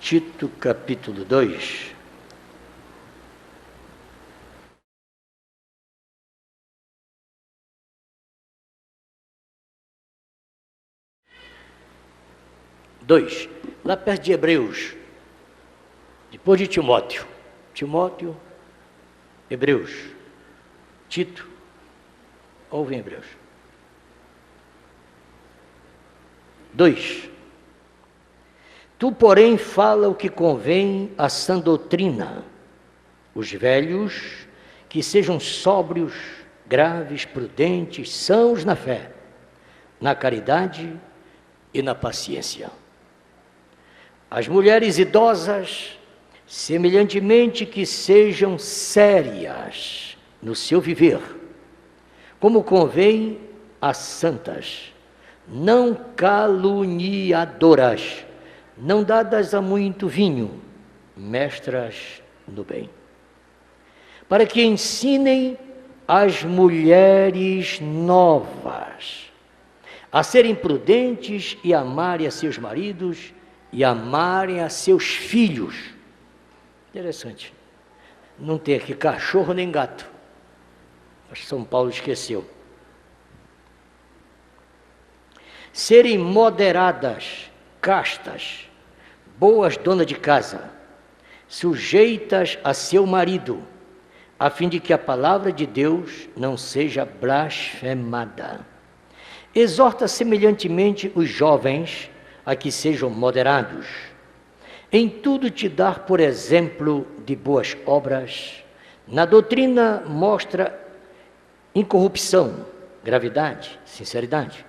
Tito capítulo 2. Lá perto de Hebreus, depois de Timóteo, Hebreus, Tito, ouve em Hebreus. 2. Tu, porém, fala o que convém à sã doutrina, os velhos que sejam sóbrios, graves, prudentes, sãos na fé, na caridade e na paciência. As mulheres idosas, semelhantemente que sejam sérias no seu viver, como convém a santas, não caluniadoras, não dadas a muito vinho, mestras no bem, para que ensinem as mulheres novas a serem prudentes e amarem a seus maridos e amarem a seus filhos. Interessante. Não tem aqui cachorro nem gato. Acho que São Paulo esqueceu. Serem moderadas, castas, boas donas de casa, sujeitas a seu marido, a fim de que a palavra de Deus não seja blasfemada. Exorta semelhantemente os jovens a que sejam moderados, em tudo te dar por exemplo de boas obras, na doutrina mostra incorrupção, gravidade, sinceridade,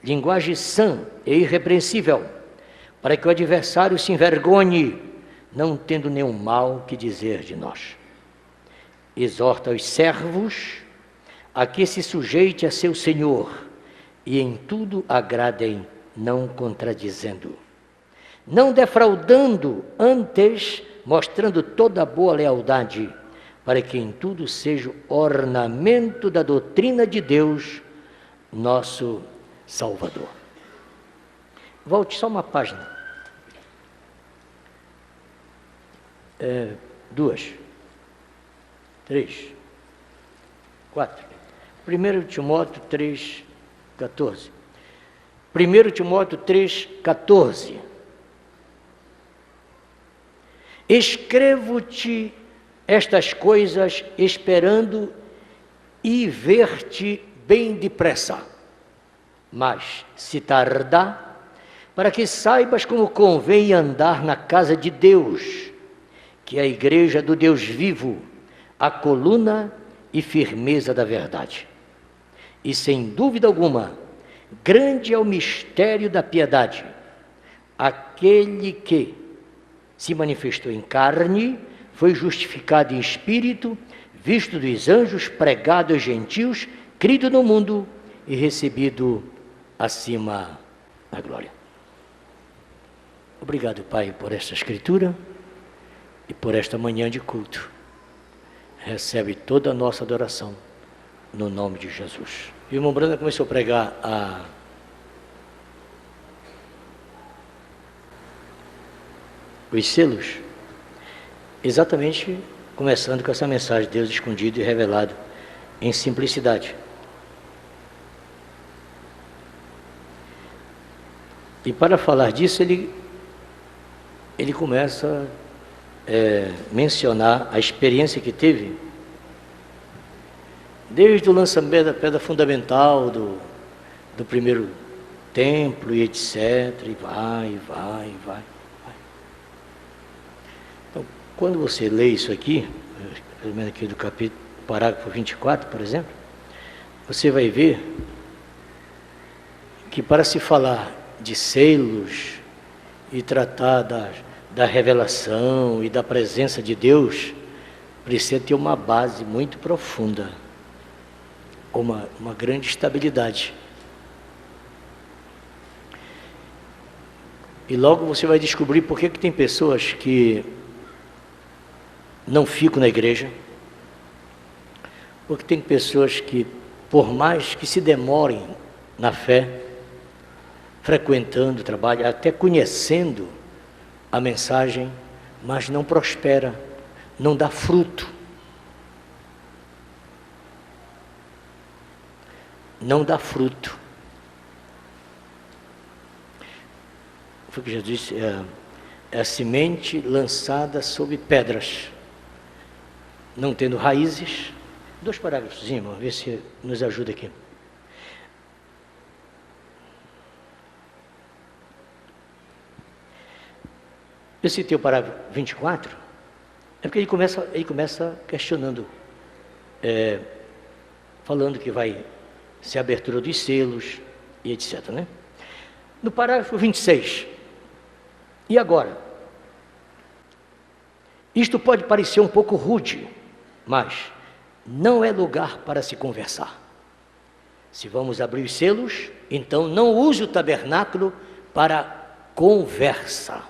linguagem sã e irrepreensível, para que o adversário se envergonhe, não tendo nenhum mal que dizer de nós. Exorta os servos a que se sujeite a seu Senhor, e em tudo agradem, não contradizendo, não defraudando, antes mostrando toda a boa lealdade, para que em tudo seja ornamento da doutrina de Deus, nosso Salvador. Volte só uma página. 2, 3, 4. 1 Timóteo 3, 14. 1 Timóteo 3, 14. Escrevo-te estas coisas esperando e ver-te bem depressa. Mas, se tardar, para que saibas como convém andar na casa de Deus, que é a igreja do Deus vivo, a coluna e firmeza da verdade. E sem dúvida alguma, grande é o mistério da piedade. Aquele que se manifestou em carne, foi justificado em espírito, visto dos anjos, pregado aos gentios, crido no mundo e recebido acima da glória. Obrigado, Pai, por esta escritura e por esta manhã de culto. Recebe toda a nossa adoração, no nome de Jesus. E o irmão Branda começou a pregar os selos, exatamente começando com essa mensagem de Deus escondido e revelado em simplicidade. E para falar disso, ele começa a mencionar a experiência que teve desde o lançamento da pedra fundamental do primeiro templo e etc. E vai. Então, quando você lê isso aqui, pelo menos aqui do capítulo, parágrafo 24, por exemplo, você vai ver que para se falar de selos e tratar da revelação e da presença de Deus, precisa ter uma base muito profunda, uma grande estabilidade. E logo você vai descobrir por que tem pessoas que não ficam na igreja, porque tem pessoas que, por mais que se demorem na fé, frequentando o trabalho, até conhecendo a mensagem, mas não prospera, não dá fruto. Não dá fruto. Foi o que Jesus disse, é a semente lançada sobre pedras, não tendo raízes. 2 parágrafos, vamos ver se nos ajuda aqui. Eu citei o parágrafo 24, é porque ele começa questionando, falando que vai ser a abertura dos selos e etc, né? No parágrafo 26, e agora? Isto pode parecer um pouco rude, mas não é lugar para se conversar. Se vamos abrir os selos, então não use o tabernáculo para conversa.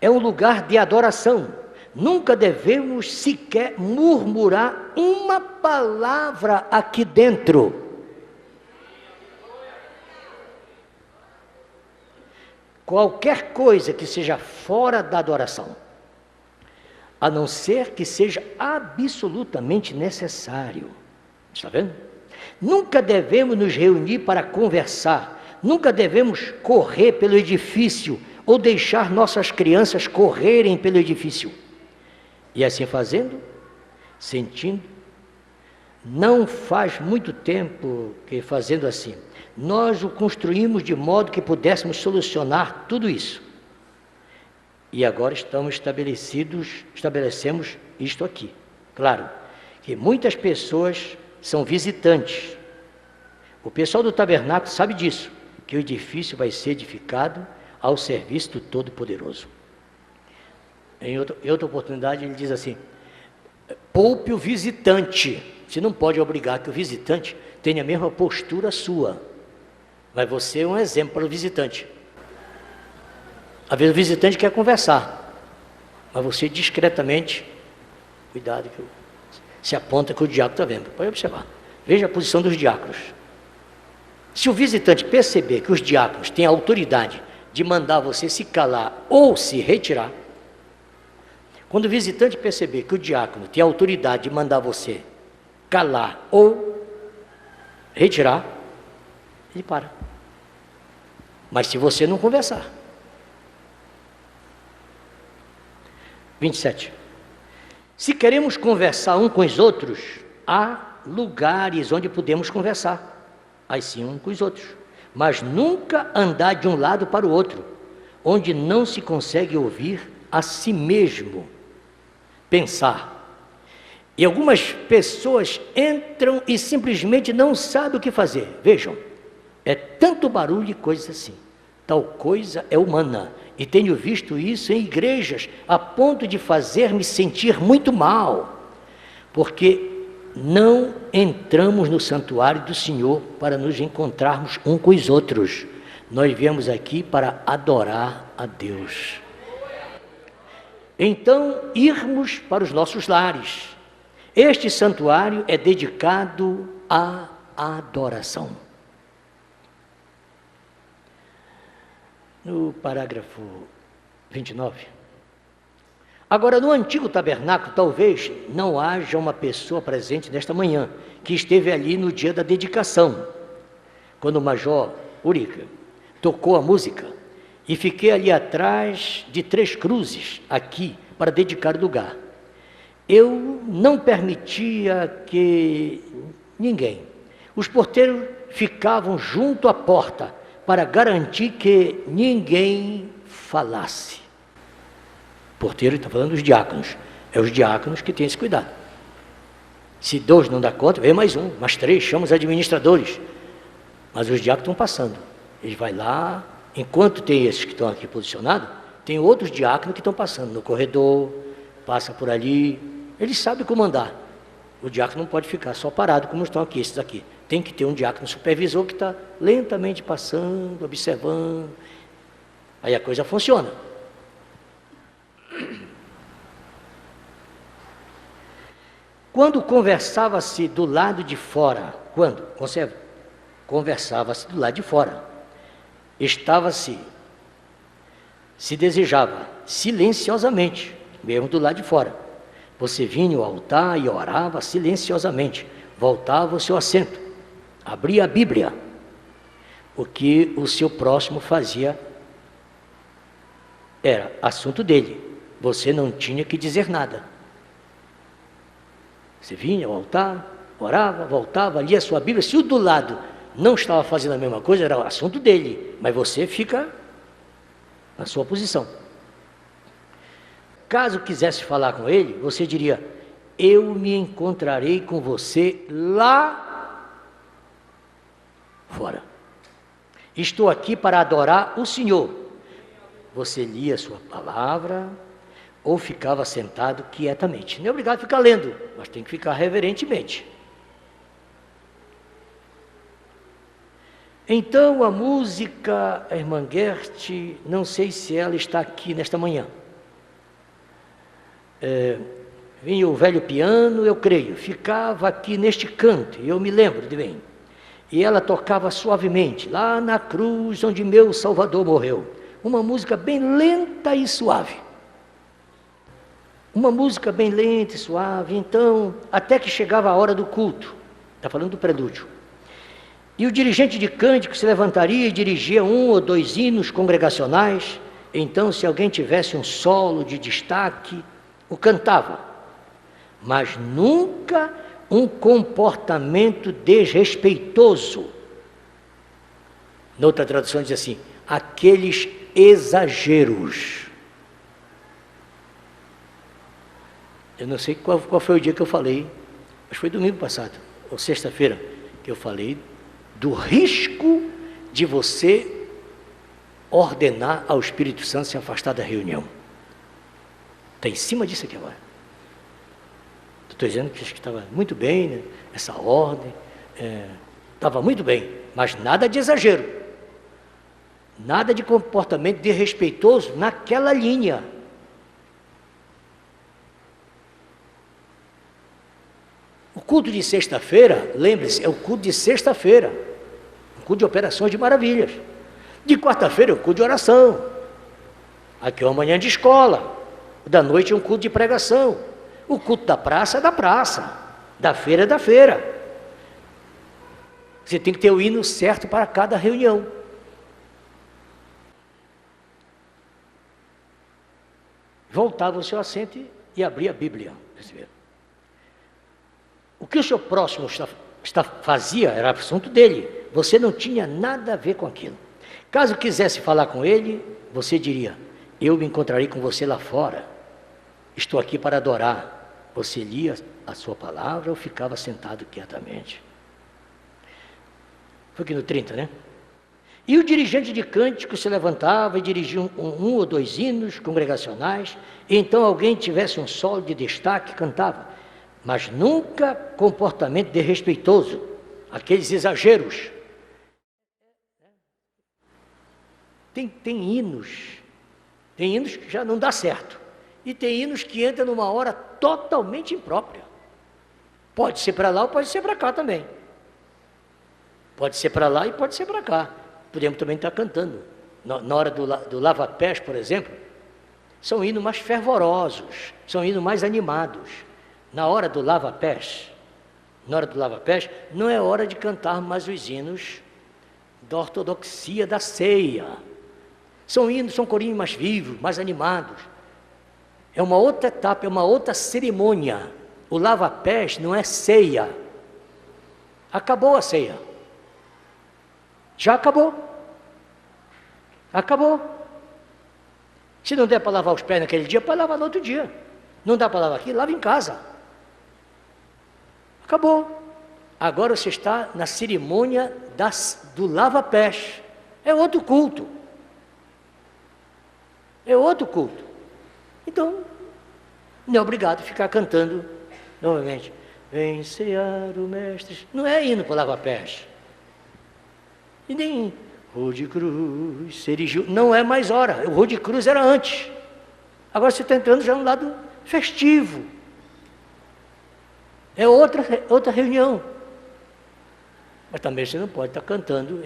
É um lugar de adoração. Nunca devemos sequer murmurar uma palavra aqui dentro. Qualquer coisa que seja fora da adoração, a não ser que seja absolutamente necessário. Está vendo? Nunca devemos nos reunir para conversar. Nunca devemos correr pelo edifício ou deixar nossas crianças correrem pelo edifício. E assim fazendo, sentindo, não faz muito tempo que fazendo assim, nós o construímos de modo que pudéssemos solucionar tudo isso. E agora estabelecemos isto aqui. Claro, que muitas pessoas são visitantes. O pessoal do tabernáculo sabe disso, que o edifício vai ser edificado ao serviço do Todo-Poderoso. Em outra oportunidade ele diz assim, poupe o visitante. Você não pode obrigar que o visitante tenha a mesma postura sua. Mas você é um exemplo para o visitante. Às vezes o visitante quer conversar, mas você discretamente, cuidado que se aponta que o diácono está vendo. Pode observar. Veja a posição dos diáconos. Se o visitante perceber que os diáconos têm a autoridade de mandar você se calar ou se retirar, quando o visitante perceber que o diácono tem a autoridade de mandar você calar ou retirar, ele para. Mas se você não conversar. 27. Se queremos conversar um com os outros, há lugares onde podemos conversar, assim um com os outros, mas nunca andar de um lado para o outro, onde não se consegue ouvir a si mesmo pensar. E algumas pessoas entram e simplesmente não sabem o que fazer. Vejam, é tanto barulho e coisa assim. Tal coisa é humana. E tenho visto isso em igrejas, a ponto de fazer-me sentir muito mal, porque não entramos no santuário do Senhor para nos encontrarmos um com os outros. Nós viemos aqui para adorar a Deus. Então, irmos para os nossos lares. Este santuário é dedicado à adoração. No parágrafo 29. Agora, no antigo tabernáculo, talvez não haja uma pessoa presente nesta manhã, que esteve ali no dia da dedicação, quando o major Urica tocou a música, e fiquei ali atrás de 3 cruzes, aqui, para dedicar o lugar. Eu não permitia que ninguém, os porteiros ficavam junto à porta, para garantir que ninguém falasse. O porteiro está falando dos diáconos. É os diáconos que têm esse cuidado. Se 2 não dá conta, vem mais 1, mais 3, chama os administradores. Mas os diáconos estão passando. Eles vão lá, enquanto tem esses que estão aqui posicionados, tem outros diáconos que estão passando no corredor, passa por ali. Eles sabem comandar. O diácono não pode ficar só parado como estão aqui, esses aqui. Tem que ter um diácono supervisor que está lentamente passando, observando. Aí a coisa funciona. Quando conversava-se do lado de fora, conversava-se do lado de fora. se desejava silenciosamente, mesmo do lado de fora. Você vinha ao altar e orava silenciosamente, voltava ao seu assento, abria a Bíblia. O que o seu próximo fazia era assunto dele, você não tinha que dizer nada. Você vinha ao altar, orava, voltava, lia a sua Bíblia. Se o do lado não estava fazendo a mesma coisa, era o assunto dele, mas você fica na sua posição. Caso quisesse falar com ele, você diria: eu me encontrarei com você lá fora. Estou aqui para adorar o Senhor. Você lia a sua palavra ou ficava sentado quietamente. Não é obrigado a ficar lendo, mas tem que ficar reverentemente. Então a música, a irmã Gert, não sei se ela está aqui nesta manhã. Vinha o velho piano, eu creio, ficava aqui neste canto, eu me lembro de bem. E ela tocava suavemente, lá na cruz onde meu Salvador morreu. Uma música bem lenta e suave. Uma música bem lenta e suave. Então, até que chegava a hora do culto. Está falando do prelúdio. E o dirigente de cântico se levantaria e dirigia 1 ou 2 hinos congregacionais. Então, se alguém tivesse um solo de destaque, o cantava. Mas nunca um comportamento desrespeitoso. Noutra tradução diz assim: aqueles exageros. Eu não sei qual foi o dia que eu falei, mas foi domingo passado, ou sexta-feira, que eu falei do risco de você ordenar ao Espírito Santo se afastar da reunião. Está em cima disso aqui agora. Estou dizendo que estava muito bem, né? Essa ordem, estava muito bem, mas nada de exagero, nada de comportamento desrespeitoso naquela linha. O culto de sexta-feira, lembre-se, é o culto de sexta-feira, o culto de operações de maravilhas. De quarta-feira é o culto de oração. Aqui é uma manhã de escola. Da noite é um culto de pregação. O culto da praça é da praça, da feira é da feira. Você tem que ter o hino certo para cada reunião. Voltava ao seu assento e abria a Bíblia. O que o seu próximo fazia era assunto dele. Você não tinha nada a ver com aquilo. Caso quisesse falar com ele, você diria: eu me encontrarei com você lá fora. Estou aqui para adorar. Você lia a sua palavra ou ficava sentado quietamente. Foi aqui no 30, né? E o dirigente de cântico se levantava e dirigia um ou 2 hinos congregacionais, e então alguém tivesse um solo de destaque, cantava. Mas nunca comportamento desrespeitoso, aqueles exageros. Tem hinos que já não dá certo. E tem hinos que entram numa hora totalmente imprópria. Pode ser para lá ou pode ser para cá também. Pode ser para lá e pode ser para cá. Podemos também estar cantando. Na hora do lava-pés, por exemplo, são hinos mais fervorosos, são hinos mais animados. Na hora do lava-pés, não é hora de cantar mais os hinos da ortodoxia da ceia. São corinhos mais vivos, mais animados. É uma outra etapa, é uma outra cerimônia. O lava-pés não é ceia. Acabou a ceia. Já acabou. Acabou. Se não der para lavar os pés naquele dia, pode lavar no outro dia. Não dá para lavar aqui, lava em casa. Acabou. Agora você está na cerimônia do lava-pés. É outro culto. É outro culto. Então, não é obrigado a ficar cantando novamente. Vem cear o mestre. Não é hino para lava-pés. E nem Rua de Cruz, Serigiu. Não é mais hora. O Rua de Cruz era antes. Agora você está entrando já no lado festivo. É outra reunião. Mas também você não pode estar cantando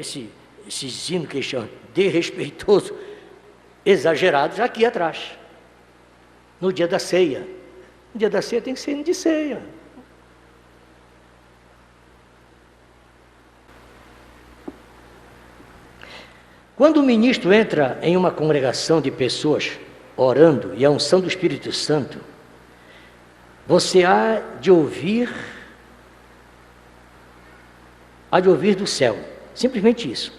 esses hinos que eles chamam desrespeitoso, exagerados, aqui atrás, no dia da ceia. No dia da ceia tem que ser hino de ceia. Quando o ministro entra em uma congregação de pessoas orando e a unção do Espírito Santo, você há de ouvir do céu, simplesmente isso.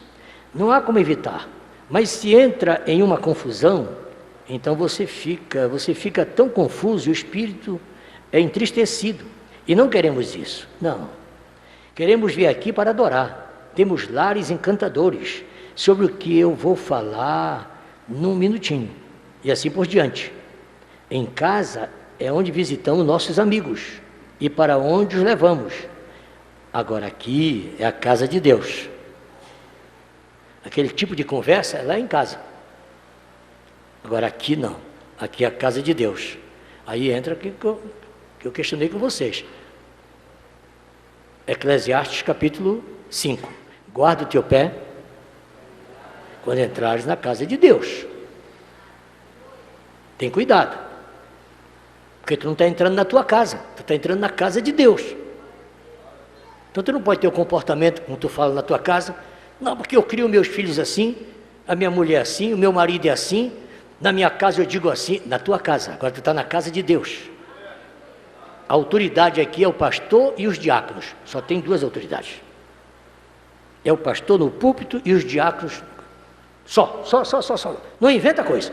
Não há como evitar. Mas se entra em uma confusão, então você fica tão confuso e o espírito é entristecido. E não queremos isso, não. Queremos vir aqui para adorar. Temos lares encantadores, sobre o que eu vou falar num minutinho, e assim por diante. Em casa é onde visitamos nossos amigos e para onde os levamos. Agora aqui é a casa de Deus. Aquele tipo de conversa é lá em casa. Agora aqui não, aqui é a casa de Deus. Aí entra aquilo que eu questionei com vocês. Eclesiastes capítulo 5. Guarda o teu pé quando entrares na casa de Deus. Tem cuidado, porque tu não está entrando na tua casa, tu está entrando na casa de Deus. Então tu não pode ter o comportamento como tu fala na tua casa. Não, porque eu crio meus filhos assim, a minha mulher assim, o meu marido é assim, na minha casa eu digo assim. Na tua casa, agora tu está na casa de Deus. A autoridade aqui é o pastor e os diáconos, só tem duas autoridades. É o pastor no púlpito e os diáconos. Só. Não inventa coisa.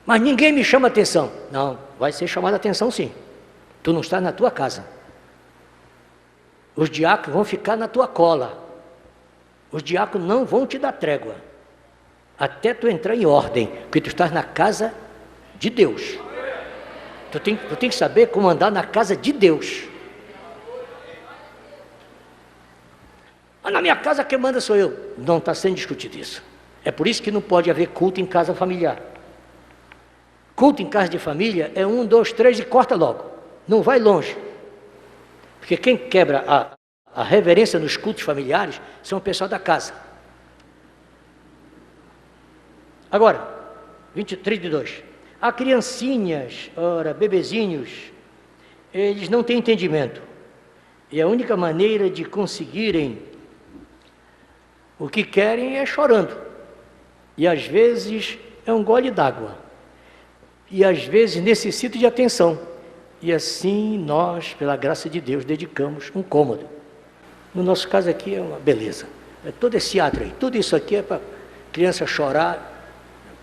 Mas ninguém me chama atenção. Não, vai ser chamada atenção sim. Tu não está na tua casa. Os diáconos vão ficar na tua cola. Os diáconos não vão te dar trégua, até tu entrar em ordem, porque tu estás na casa de Deus. Tu tem que saber como andar na casa de Deus. Ah, na minha casa quem manda sou eu. Não está sendo discutido isso. É por isso que não pode haver culto em casa familiar. Culto em casa de família é 1, 2, 3 e corta logo. Não vai longe. Porque quem quebra a reverência nos cultos familiares são o pessoal da casa. Agora, 32. Há criancinhas, bebezinhos, eles não têm entendimento. E a única maneira de conseguirem o que querem é chorando. E às vezes é um gole d'água. E às vezes necessita de atenção. E assim nós, pela graça de Deus, dedicamos um cômodo. No nosso caso aqui é uma beleza. É todo esse teatro aí, tudo isso aqui é para criança chorar.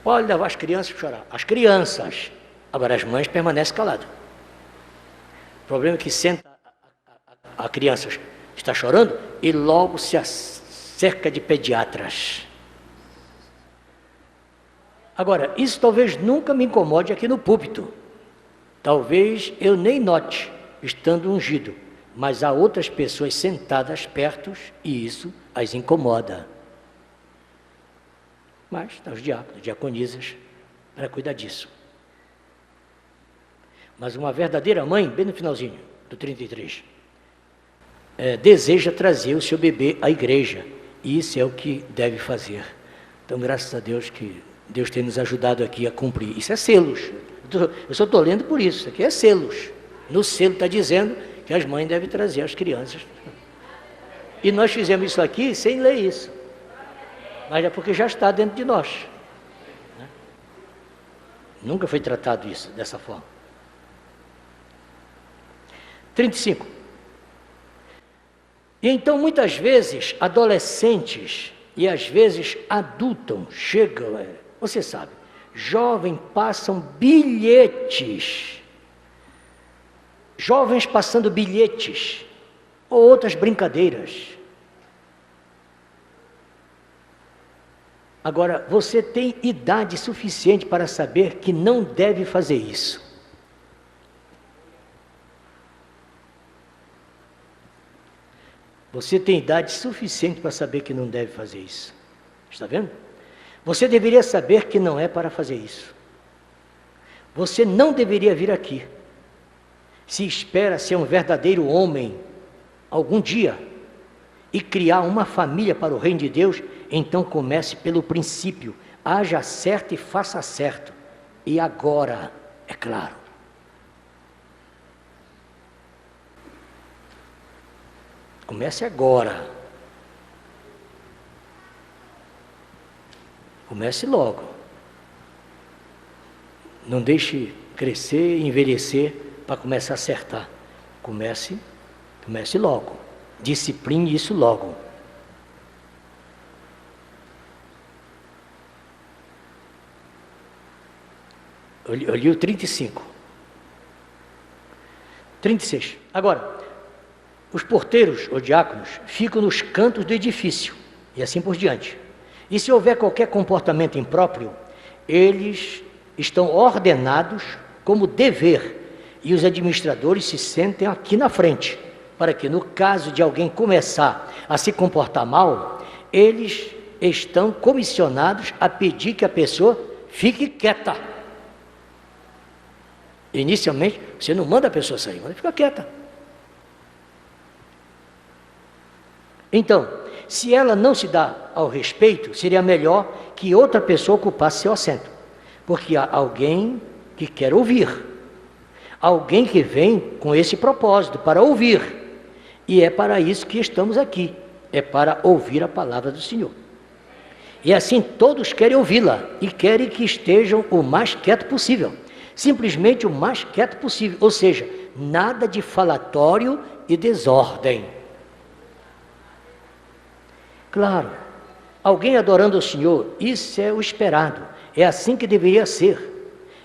Pode levar as crianças para chorar. As crianças. Agora as mães permanecem caladas. O problema é que senta a criança está chorando e logo se cerca de pediatras. Agora, isso talvez nunca me incomode aqui no púlpito. Talvez eu nem note, estando ungido, mas há outras pessoas sentadas perto e isso as incomoda. Mas está os diáconos, diaconisas, para cuidar disso. Mas uma verdadeira mãe, bem no finalzinho do 33, deseja trazer o seu bebê à igreja. E isso é o que deve fazer. Então, graças a Deus que Deus tem nos ajudado aqui a cumprir. Isso é selos. Eu só estou lendo por isso. Isso aqui é selos. No selo está dizendo que as mães devem trazer as crianças. E nós fizemos isso aqui sem ler isso. Mas é porque já está dentro de nós. Nunca foi tratado isso dessa forma. 35. E então, muitas vezes, adolescentes e às vezes adultos chegam, você sabe, jovens passam bilhetes, jovens passando bilhetes, ou outras brincadeiras. Agora, você tem idade suficiente para saber que não deve fazer isso. Você tem idade suficiente para saber que não deve fazer isso. Está vendo? Você deveria saber que não é para fazer isso. Você não deveria vir aqui. Se espera ser um verdadeiro homem algum dia e criar uma família para o reino de Deus, então comece pelo princípio. Haja certo e faça certo. E agora, é claro. Comece agora. Comece logo. Não deixe crescer e envelhecer para começar a acertar. Comece logo. Discipline isso logo. Eu li o 35. 36. Agora, os porteiros ou diáconos ficam nos cantos do edifício e assim por diante. E se houver qualquer comportamento impróprio, eles estão ordenados como dever, e os administradores se sentem aqui na frente, para que no caso de alguém começar a se comportar mal, eles estão comissionados a pedir que a pessoa fique quieta. Inicialmente, você não manda a pessoa sair, mas fica quieta. Então, se ela não se dá ao respeito, seria melhor que outra pessoa ocupasse seu assento, porque há alguém que quer ouvir, alguém que vem com esse propósito, para ouvir, e é para isso que estamos aqui, é para ouvir a palavra do Senhor. E assim todos querem ouvi-la, e querem que estejam o mais quieto possível, simplesmente o mais quieto possível, ou seja, nada de falatório e desordem. Claro, alguém adorando o Senhor, isso é o esperado, é assim que deveria ser.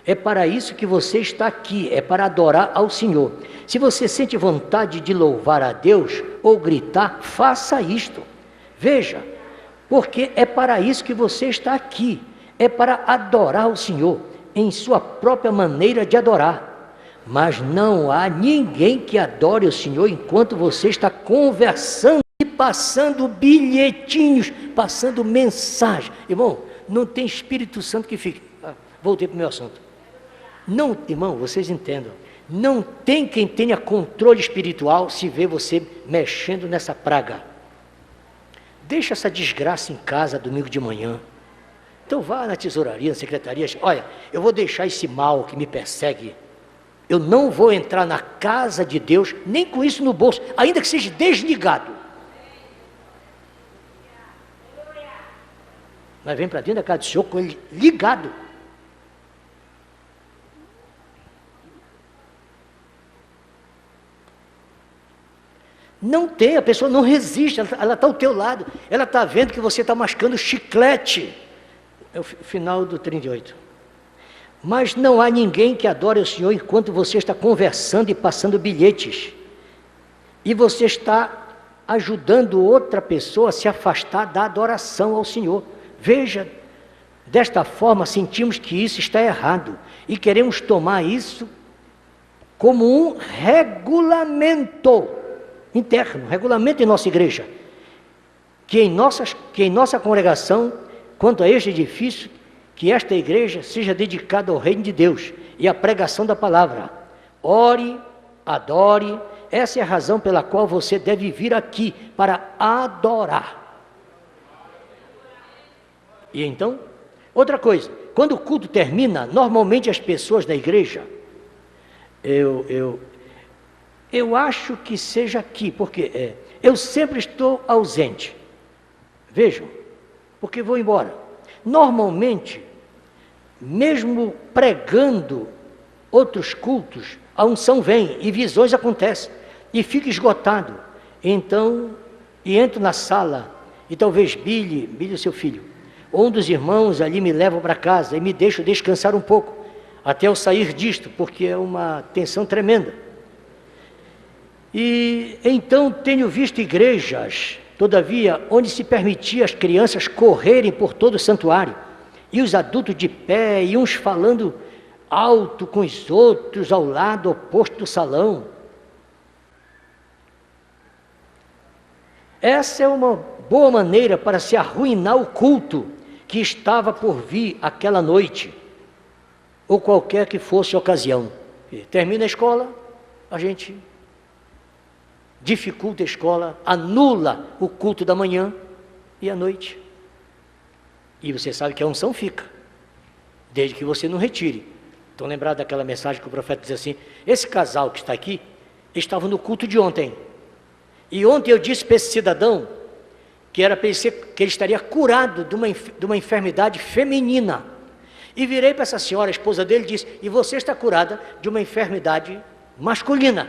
É para isso que você está aqui, é para adorar ao Senhor. Se você sente vontade de louvar a Deus ou gritar, faça isto. Veja, porque é para isso que você está aqui, é para adorar o Senhor, em sua própria maneira de adorar. Mas não há ninguém que adore o Senhor enquanto você está conversando e passando bilhetinhos, passando mensagem. Irmão, não tem Espírito Santo que fique. Voltei para o meu assunto. Não, irmão, vocês entendam. Não tem quem tenha controle espiritual se vê você mexendo nessa praga. Deixa essa desgraça em casa domingo de manhã. Então vá na tesouraria, na secretaria. Olha, eu vou deixar esse mal que me persegue. Eu não vou entrar na casa de Deus, nem com isso no bolso, ainda que seja desligado. Mas vem para dentro da casa do Senhor com ele ligado. Não tem, a pessoa não resiste, ela está ao teu lado, ela está vendo que você está mascando chiclete. É o final do 38. Mas não há ninguém que adore o Senhor enquanto você está conversando e passando bilhetes. E você está ajudando outra pessoa a se afastar da adoração ao Senhor. Veja, desta forma sentimos que isso está errado e queremos tomar isso como um regulamento interno, regulamento em nossa igreja, que em nossa congregação, quanto a este edifício, que esta igreja seja dedicada ao reino de Deus e à pregação da palavra. Ore, adore, essa é a razão pela qual você deve vir aqui, para adorar. E então, outra coisa, quando o culto termina, normalmente as pessoas da igreja, eu acho que seja aqui, porque eu sempre estou ausente. Vejam, porque vou embora. Normalmente, mesmo pregando outros cultos, a unção vem e visões acontecem, e fica esgotado. Então, e entro na sala, e talvez Billy, seu filho, ou um dos irmãos ali me levam para casa e me deixam descansar um pouco, até eu sair disto, porque é uma tensão tremenda. E então tenho visto igrejas, todavia, onde se permitia as crianças correrem por todo o santuário, e os adultos de pé, e uns falando alto com os outros ao lado oposto do salão. Essa é uma boa maneira para se arruinar o culto que estava por vir aquela noite, ou qualquer que fosse a ocasião. E termina a escola, a gente dificulta a escola, anula o culto da manhã e à noite. E você sabe que a unção fica, desde que você não retire. Estão lembrados daquela mensagem que o profeta diz assim: esse casal que está aqui, estava no culto de ontem. E ontem eu disse para esse cidadão que era para ele ser, que ele estaria curado de uma enfermidade feminina. E virei para essa senhora, a esposa dele, e disse: e você está curada de uma enfermidade masculina.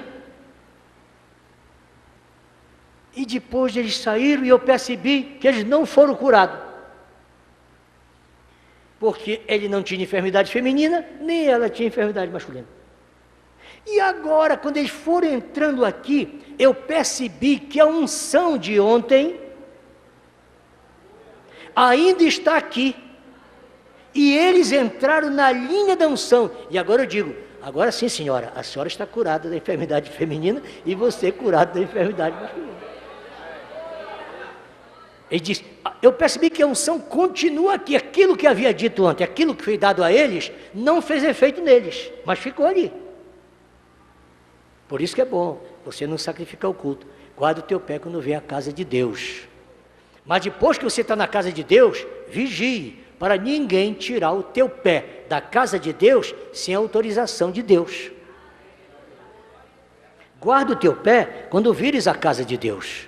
E depois eles saíram e eu percebi que eles não foram curados. Porque ele não tinha enfermidade feminina, nem ela tinha enfermidade masculina. E agora, quando eles foram entrando aqui, eu percebi que a unção de ontem ainda está aqui. E eles entraram na linha da unção. E agora eu digo: agora sim, senhora, a senhora está curada da enfermidade feminina e você curado da enfermidade masculina. Ele diz: eu percebi que a unção continua aqui. Aquilo que havia dito ontem, aquilo que foi dado a eles, não fez efeito neles, mas ficou ali. Por isso que é bom você não sacrificar o culto. Guarda o teu pé quando vem à casa de Deus. Mas depois que você está na casa de Deus, vigie, para ninguém tirar o teu pé da casa de Deus sem autorização de Deus. Guarda o teu pé quando vires à casa de Deus.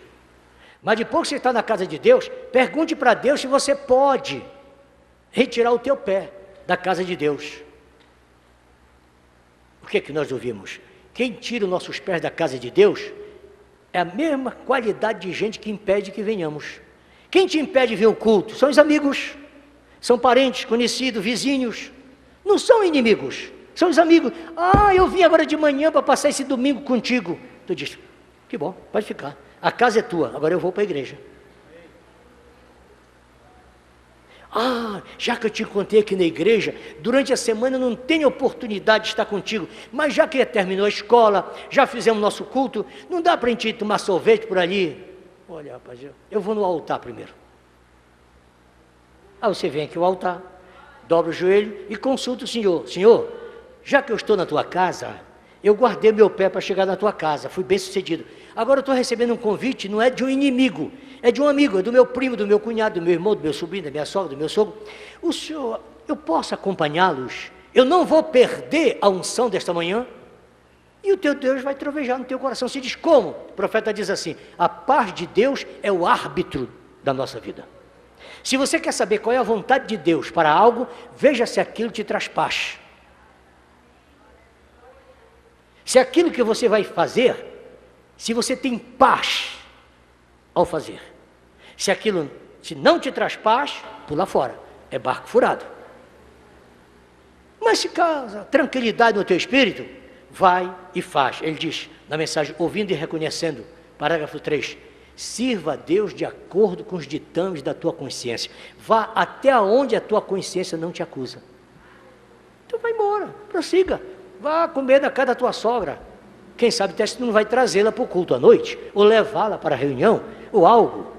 Mas depois que você está na casa de Deus, pergunte para Deus se você pode retirar o teu pé da casa de Deus. O que é que nós ouvimos? Quem tira os nossos pés da casa de Deus é a mesma qualidade de gente que impede que venhamos. Quem te impede de vir ao culto? São os amigos, são parentes, conhecidos, vizinhos. Não são inimigos, são os amigos. Ah, eu vim agora de manhã para passar esse domingo contigo. Tu diz: que bom, pode ficar. A casa é tua, agora eu vou para a igreja. Ah, já que eu te contei aqui na igreja, durante a semana eu não tenho oportunidade de estar contigo, mas já que terminou a escola, já fizemos nosso culto, não dá para a gente ir tomar sorvete por ali? Olha, rapaz, eu vou no altar primeiro. Aí você vem aqui ao altar, dobra o joelho e consulta o Senhor. Senhor, já que eu estou na tua casa, eu guardei meu pé para chegar na tua casa, fui bem sucedido. Agora eu estou recebendo um convite, não é de um inimigo, é de um amigo, é do meu primo, do meu cunhado, do meu irmão, do meu sobrinho, da minha sogra, do meu sogro. O senhor, eu posso acompanhá-los? Eu não vou perder a unção desta manhã? E o teu Deus vai trovejar no teu coração. Você diz: como? O profeta diz assim: a paz de Deus é o árbitro da nossa vida. Se você quer saber qual é a vontade de Deus para algo, veja se aquilo te traz paz. Se aquilo que você vai fazer, se você tem paz ao fazer. Se aquilo se não te traz paz, pula fora, é barco furado. Mas se causa tranquilidade no teu espírito, vai e faz. Ele diz na mensagem Ouvindo e Reconhecendo, parágrafo 3, sirva a Deus de acordo com os ditames da tua consciência. Vá até onde a tua consciência não te acusa. Então vai embora, prossiga. Vá comer na casa da tua sogra. Quem sabe até se tu não vai trazê-la para o culto à noite, ou levá-la para a reunião, ou algo.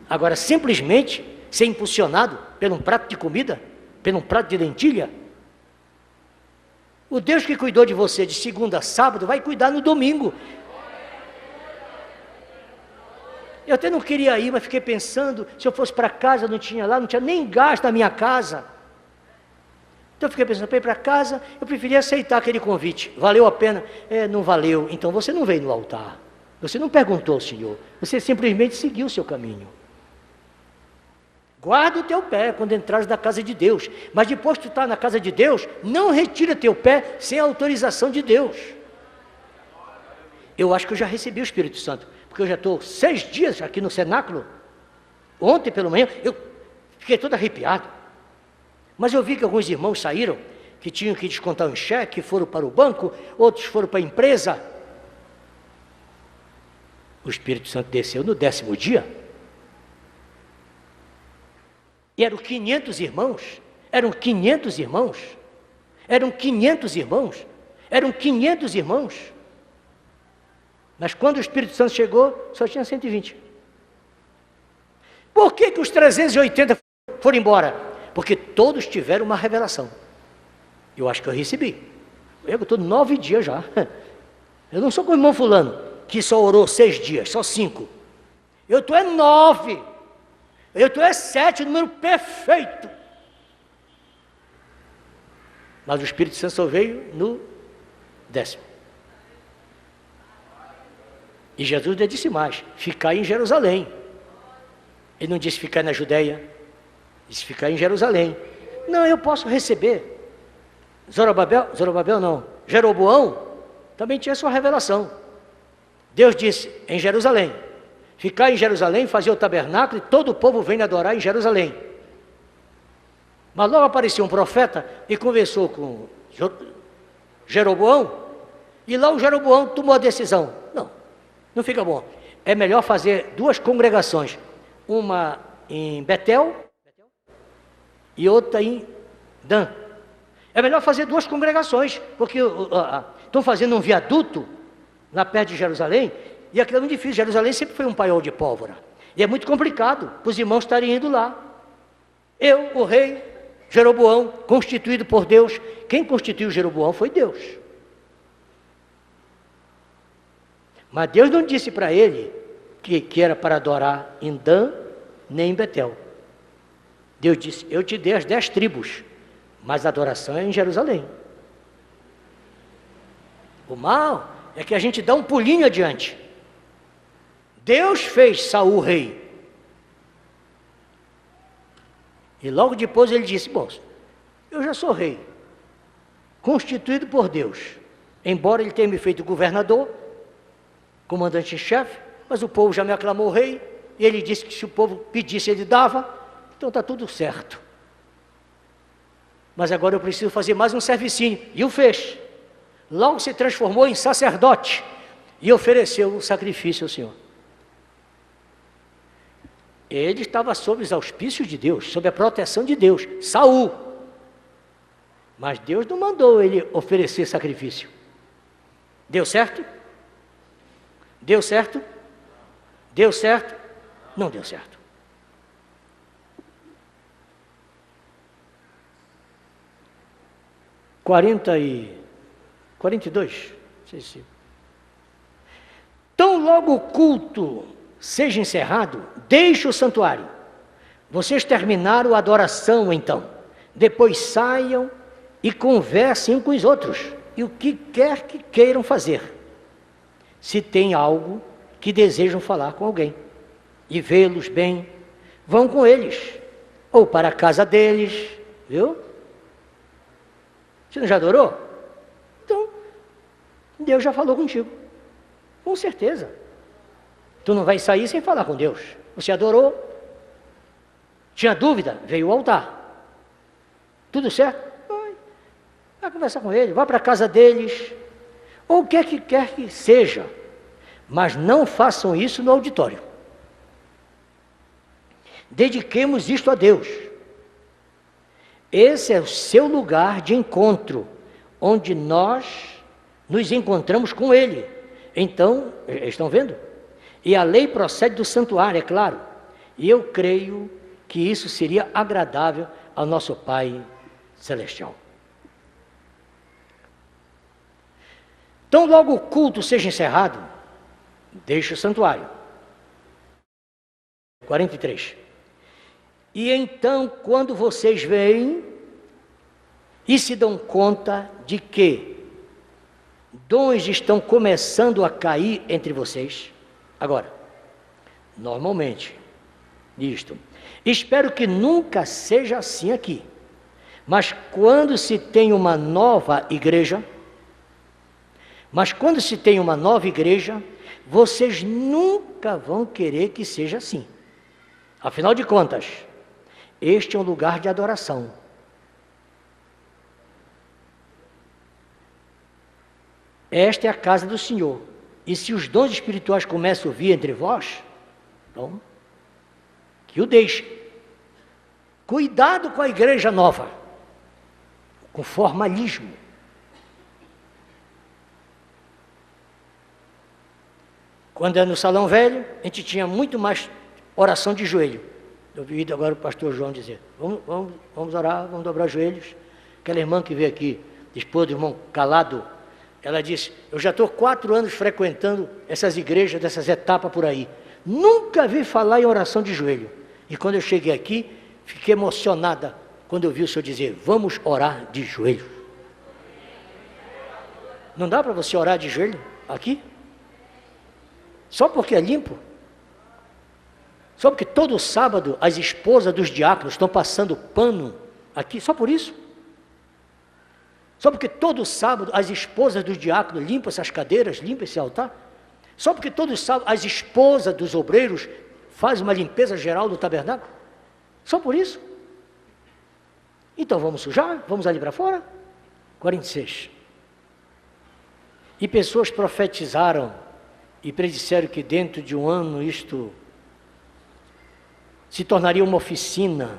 Agora, simplesmente ser impulsionado por um prato de comida, por um prato de lentilha. O Deus que cuidou de você de segunda a sábado, vai cuidar no domingo. Eu até não queria ir, mas fiquei pensando, se eu fosse para casa, não tinha lá, não tinha nem gás na minha casa. Então eu fiquei pensando, para ir para casa, eu preferia aceitar aquele convite. Valeu a pena? Não valeu. Então você não veio no altar. Você não perguntou ao Senhor. Você simplesmente seguiu o seu caminho. Guarda o teu pé quando entrares na casa de Deus. Mas depois que tu está na casa de Deus, não retira teu pé sem a autorização de Deus. Eu acho que eu já recebi o Espírito Santo. Porque eu já estou 6 dias aqui no cenáculo. Ontem pela manhã, eu fiquei todo arrepiado. Mas eu vi que alguns irmãos saíram, que tinham que descontar um cheque, foram para o banco, outros foram para a empresa. O Espírito Santo desceu no 10º dia. E eram 500 irmãos, eram 500 irmãos, eram 500 irmãos, eram 500 irmãos. Mas quando o Espírito Santo chegou, só tinha 120. Por que os 380 foram embora? Porque todos tiveram uma revelação. Eu acho que eu recebi. Eu estou 9 dias já. Eu não sou como o irmão fulano, que só orou 6 dias, só 5. Eu estou é 9. Eu estou é 7, número perfeito. Mas o Espírito Santo só veio no 10º. E Jesus disse mais: ficar em Jerusalém. Ele não disse ficar na Judéia, disse ficar em Jerusalém. Não, eu posso receber. Zorobabel não, Jeroboão também tinha sua revelação. Deus disse em Jerusalém, ficar em Jerusalém, fazer o tabernáculo, e todo o povo vem adorar em Jerusalém. Mas logo apareceu um profeta e conversou com Jeroboão, e lá o Jeroboão tomou a decisão: não fica bom, é melhor fazer 2 congregações, uma em Betel e outra em Dan. É melhor fazer 2 congregações, porque estão fazendo um viaduto lá perto de Jerusalém, e aquilo é muito difícil. Jerusalém sempre foi um paiol de pólvora, e é muito complicado para os irmãos estarem indo lá. Eu, o rei Jeroboão, constituído por Deus. Quem constituiu Jeroboão foi Deus. Mas Deus não disse para ele que era para adorar em Dan, nem em Betel. Deus disse: eu te dei as 10 tribos, mas a adoração é em Jerusalém. O mal é que a gente dá um pulinho adiante. Deus fez Saul rei. E logo depois ele disse: bom, eu já sou rei, constituído por Deus. Embora ele tenha me feito governador, comandante em chefe, mas o povo já me aclamou rei, e ele disse que se o povo pedisse ele dava, então está tudo certo. Mas agora eu preciso fazer mais um servicinho, e o fez. Logo se transformou em sacerdote, e ofereceu o sacrifício ao Senhor. Ele estava sob os auspícios de Deus, sob a proteção de Deus, Saul. Mas Deus não mandou ele oferecer sacrifício. Deu certo? Deu certo? Deu certo? Não deu certo. – 42, não sei se... Tão logo o culto seja encerrado, deixe o santuário. Vocês terminaram a adoração, então. Depois saiam e conversem com os outros, e o que quer que queiram fazer. Se tem algo que desejam falar com alguém e vê-los bem, vão com eles, ou para a casa deles, viu? Você não já adorou? Então, Deus já falou contigo, com certeza. Tu não vai sair sem falar com Deus. Você adorou? Tinha dúvida? Veio ao altar. Tudo certo? Vai conversar com ele, vai para a casa deles, ou o que quer que seja, mas não façam isso no auditório. Dediquemos isto a Deus. Esse é o seu lugar de encontro, onde nós nos encontramos com Ele. Então, estão vendo? E a lei procede do santuário, é claro. E eu creio que isso seria agradável ao nosso Pai Celestial. Então, logo o culto seja encerrado, deixe o santuário. 43. E então, quando vocês veem e se dão conta de que dons estão começando a cair entre vocês, agora, normalmente, espero que nunca seja assim aqui, mas quando se tem uma nova igreja, vocês nunca vão querer que seja assim. Afinal de contas, este é um lugar de adoração. Esta é a casa do Senhor. E se os dons espirituais começam a vir entre vós, então, que o deixem. Cuidado com a igreja nova, com formalismo. Quando era no salão velho, a gente tinha muito mais oração de joelho. Eu ouvi agora o pastor João dizer: vamos orar, vamos dobrar os joelhos. Aquela irmã que veio aqui, esposa do irmão Calado, Ela disse, eu já estou 4 anos frequentando essas igrejas, dessas etapas por aí. Nunca vi falar em oração de joelho. E quando eu cheguei aqui, fiquei emocionada quando eu vi o senhor dizer, vamos orar de joelho. Não dá para você orar de joelho aqui? Só porque é limpo? Só porque todo sábado as esposas dos diáconos estão passando pano aqui? Só por isso? Só porque todo sábado as esposas dos diáconos limpam essas cadeiras, limpam esse altar? Só porque todo sábado as esposas dos obreiros fazem uma limpeza geral do tabernáculo? Só por isso? Então vamos sujar? Vamos ali para fora? 46. E pessoas profetizaram e predisseram que dentro de um ano isto se tornaria uma oficina.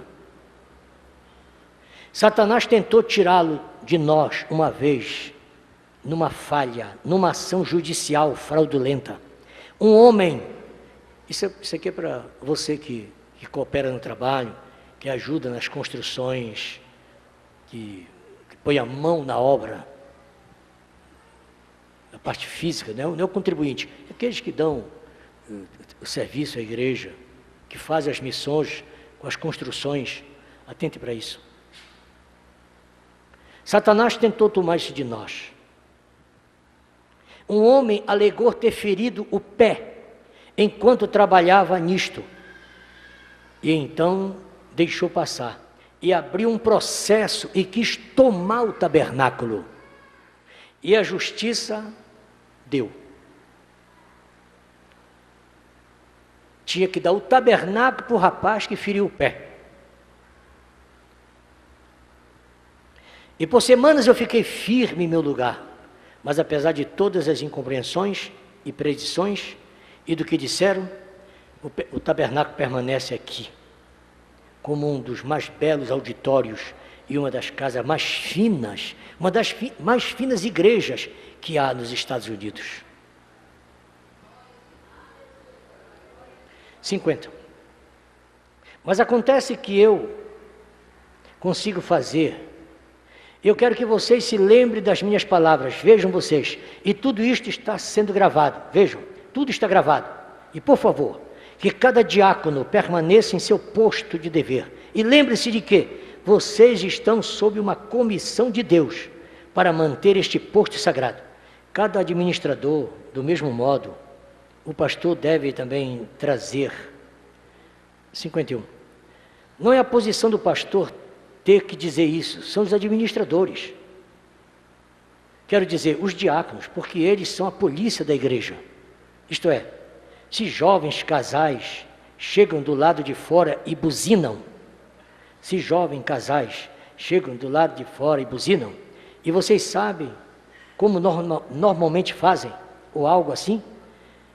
Satanás tentou tirá-lo de nós uma vez, numa falha, numa ação judicial fraudulenta. Um homem, isso aqui é para você que coopera no trabalho, que ajuda nas construções, que põe a mão na obra, a parte física, não é o contribuinte, é aqueles que dão o serviço à igreja, que fazem as missões com as construções. Atente para isso. Satanás tentou tomar isso de nós. Um homem alegou ter ferido o pé enquanto trabalhava nisto. E então deixou passar. E abriu um processo e quis tomar o tabernáculo. E a justiça deu. Tinha que dar o tabernáculo para o rapaz que feriu o pé. E por semanas eu fiquei firme em meu lugar, mas apesar de todas as incompreensões e predições e do que disseram, o tabernáculo permanece aqui, como um dos mais belos auditórios e uma das casas mais finas, uma das mais finas igrejas que há nos Estados Unidos. 50. Mas acontece que eu consigo fazer. Eu quero que vocês se lembrem das minhas palavras, vejam vocês, e tudo isto está sendo gravado, vejam, tudo está gravado. E por favor, que cada diácono permaneça em seu posto de dever. E lembre-se de que vocês estão sob uma comissão de Deus para manter este posto sagrado. Cada administrador, do mesmo modo, o pastor deve também trazer. 51. Não é a posição do pastor ter que dizer isso, são os administradores. Quero dizer, os diáconos, porque eles são a polícia da igreja. Isto é, se jovens casais chegam do lado de fora e buzinam, se jovens casais chegam do lado de fora e buzinam, e vocês sabem como normalmente fazem, ou algo assim,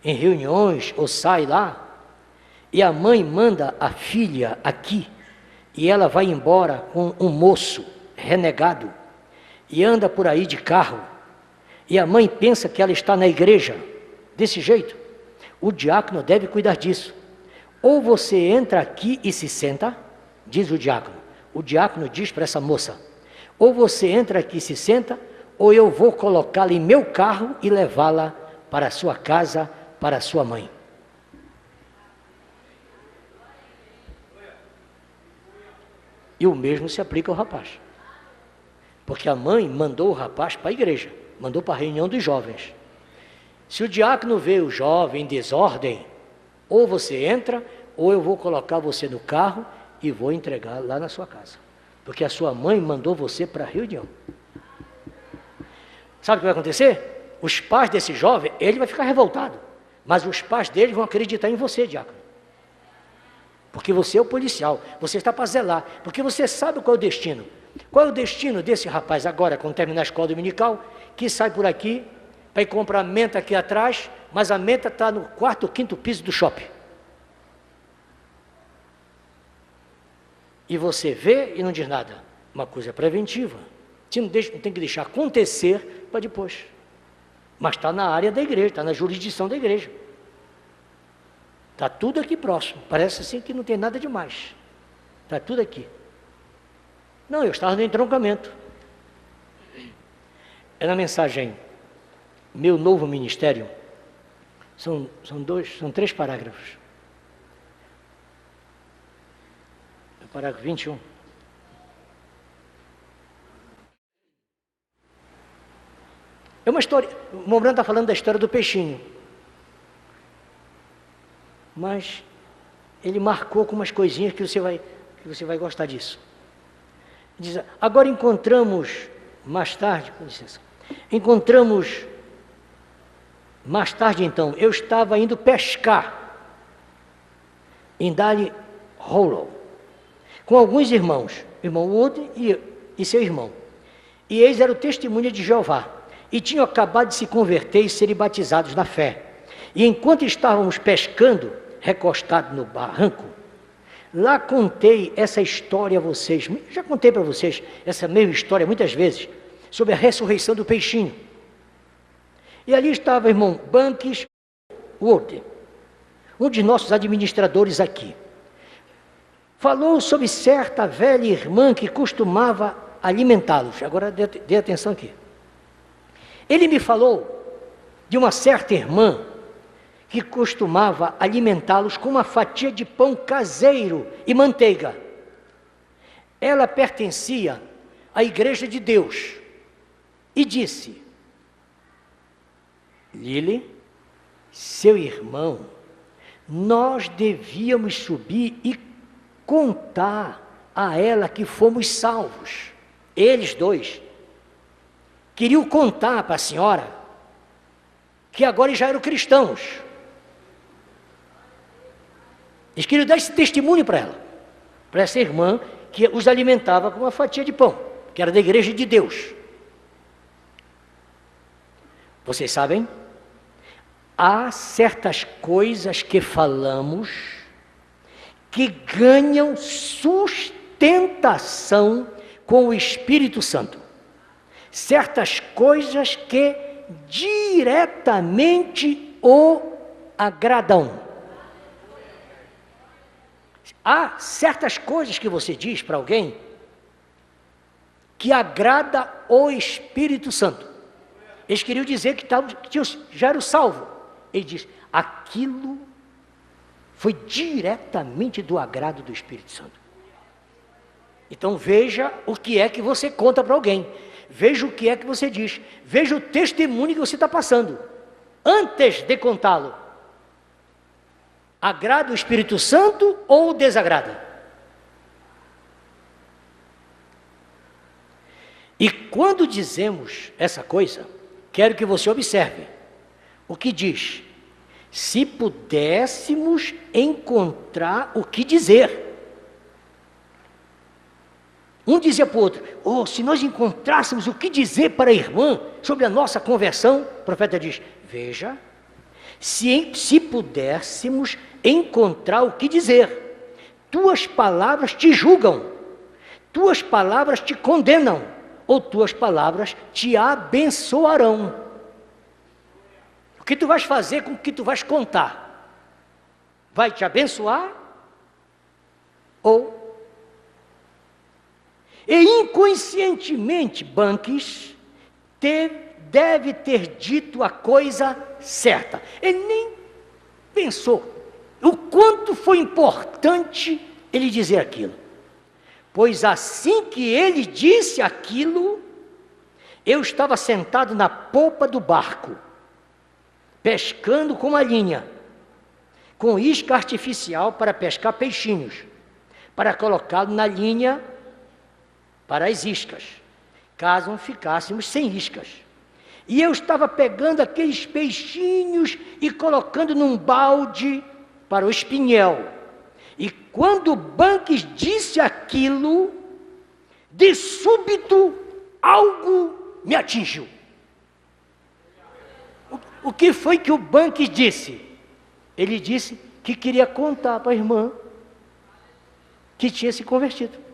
em reuniões, ou sai lá, e a mãe manda a filha aqui, e ela vai embora com um moço renegado, e anda por aí de carro, e a mãe pensa que ela está na igreja, desse jeito. O diácono deve cuidar disso. Ou você entra aqui e se senta, diz o diácono. O diácono diz para essa moça, ou você entra aqui e se senta, ou eu vou colocá-la em meu carro e levá-la para a sua casa, para a sua mãe. E o mesmo se aplica ao rapaz. Porque a mãe mandou o rapaz para a igreja, mandou para a reunião dos jovens. Se o diácono vê o jovem em desordem, ou você entra, ou eu vou colocar você no carro e vou entregar lá na sua casa. Porque a sua mãe mandou você para a reunião. Sabe o que vai acontecer? Os pais desse jovem, ele vai ficar revoltado. Mas os pais dele vão acreditar em você, diácono. Porque você é o policial, você está para zelar, porque você sabe qual é o destino. Qual é o destino desse rapaz agora, quando terminar a escola dominical, que sai por aqui para ir comprar menta aqui atrás, mas a menta está no 4º ou 5º piso do shopping. E você vê e não diz nada. Uma coisa preventiva. Você não tem que deixar acontecer para depois. Mas está na área da igreja, está na jurisdição da igreja. Está tudo aqui próximo. Parece assim que não tem nada demais. Está tudo aqui. Não, eu estava no entroncamento. É na mensagem meu novo ministério, são 3 parágrafos. O parágrafo 21. É uma história, o Mombrano está falando da história do peixinho. Mas ele marcou com umas coisinhas que você vai gostar disso. Diz, agora encontramos, mais tarde, com licença, mais tarde então, eu estava indo pescar em Dali Hollow, com alguns irmãos, irmão Wood e seu irmão. E eles eram testemunha de Jeová, e tinham acabado de se converter e serem batizados na fé. E enquanto estávamos pescando, recostados no barranco, lá contei essa história a vocês, já contei para vocês essa mesma história muitas vezes, sobre a ressurreição do peixinho. E ali estava o irmão Banks Wood, um de nossos administradores aqui. Falou sobre certa velha irmã que costumava alimentá-los. Agora dê atenção aqui. Ele me falou de uma certa irmã que costumava alimentá-los com uma fatia de pão caseiro e manteiga. Ela pertencia à Igreja de Deus e disse: Lili, seu irmão, nós devíamos subir e contar a ela que fomos salvos. Eles dois queriam contar para a senhora que agora já eram cristãos. Eles queriam dar esse testemunho para ela, para essa irmã que os alimentava com uma fatia de pão, que era da Igreja de Deus. Vocês sabem? Há certas coisas que falamos que ganham sustentação com o Espírito Santo. Certas coisas que diretamente o agradam. Há certas coisas que você diz para alguém que agrada o Espírito Santo. Eles queriam dizer que já eram salvos. Ele diz, aquilo foi diretamente do agrado do Espírito Santo. Então veja o que é que você conta para alguém. Veja o que é que você diz. Veja o testemunho que você está passando. Antes de contá-lo. Agrada o Espírito Santo ou desagrada? E quando dizemos essa coisa, quero que você observe o que diz. Se pudéssemos encontrar o que dizer. Um dizia para o outro, se nós encontrássemos o que dizer para a irmã sobre a nossa conversão, o profeta diz, veja, se pudéssemos encontrar o que dizer, tuas palavras te julgam, tuas palavras te condenam, ou tuas palavras te abençoarão. O que tu vais fazer com o que tu vais contar? Vai te abençoar? E inconscientemente, Banks deve ter dito a coisa certa. Ele nem pensou o quanto foi importante ele dizer aquilo. Pois assim que ele disse aquilo, eu estava sentado na polpa do barco, pescando com uma linha, com isca artificial para pescar peixinhos, para colocá-lo na linha para as iscas, caso ficássemos sem iscas. E eu estava pegando aqueles peixinhos e colocando num balde para o espinhel. E quando Banks disse aquilo, de súbito algo me atingiu. O que foi que o Banks disse? Ele disse que queria contar para a irmã que tinha se convertido.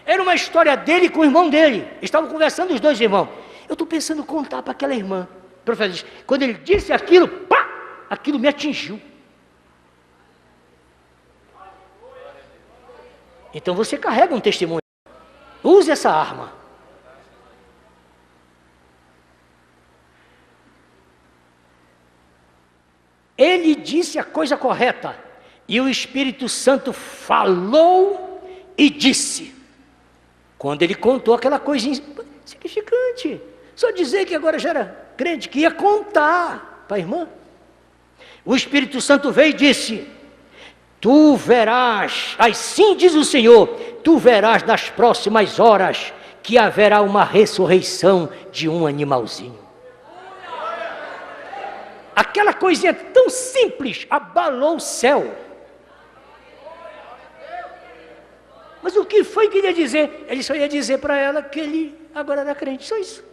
Era uma história dele com o irmão dele. Estavam conversando os dois irmãos. Eu estou pensando em contar para aquela irmã. O profeta diz, quando ele disse aquilo, pá, aquilo me atingiu. Então você carrega um testemunho. Use essa arma. disse a coisa correta. E o Espírito Santo falou e disse. Quando ele contou aquela coisinha insignificante, só dizer que agora já era crente, que ia contar para a irmã. O Espírito Santo veio e disse: tu verás, assim diz o Senhor, tu verás nas próximas horas que haverá uma ressurreição de um animalzinho. Aquela coisinha tão simples abalou o céu. Mas o que foi que ele ia dizer? Ele só ia dizer para ela que ele agora era crente, só isso.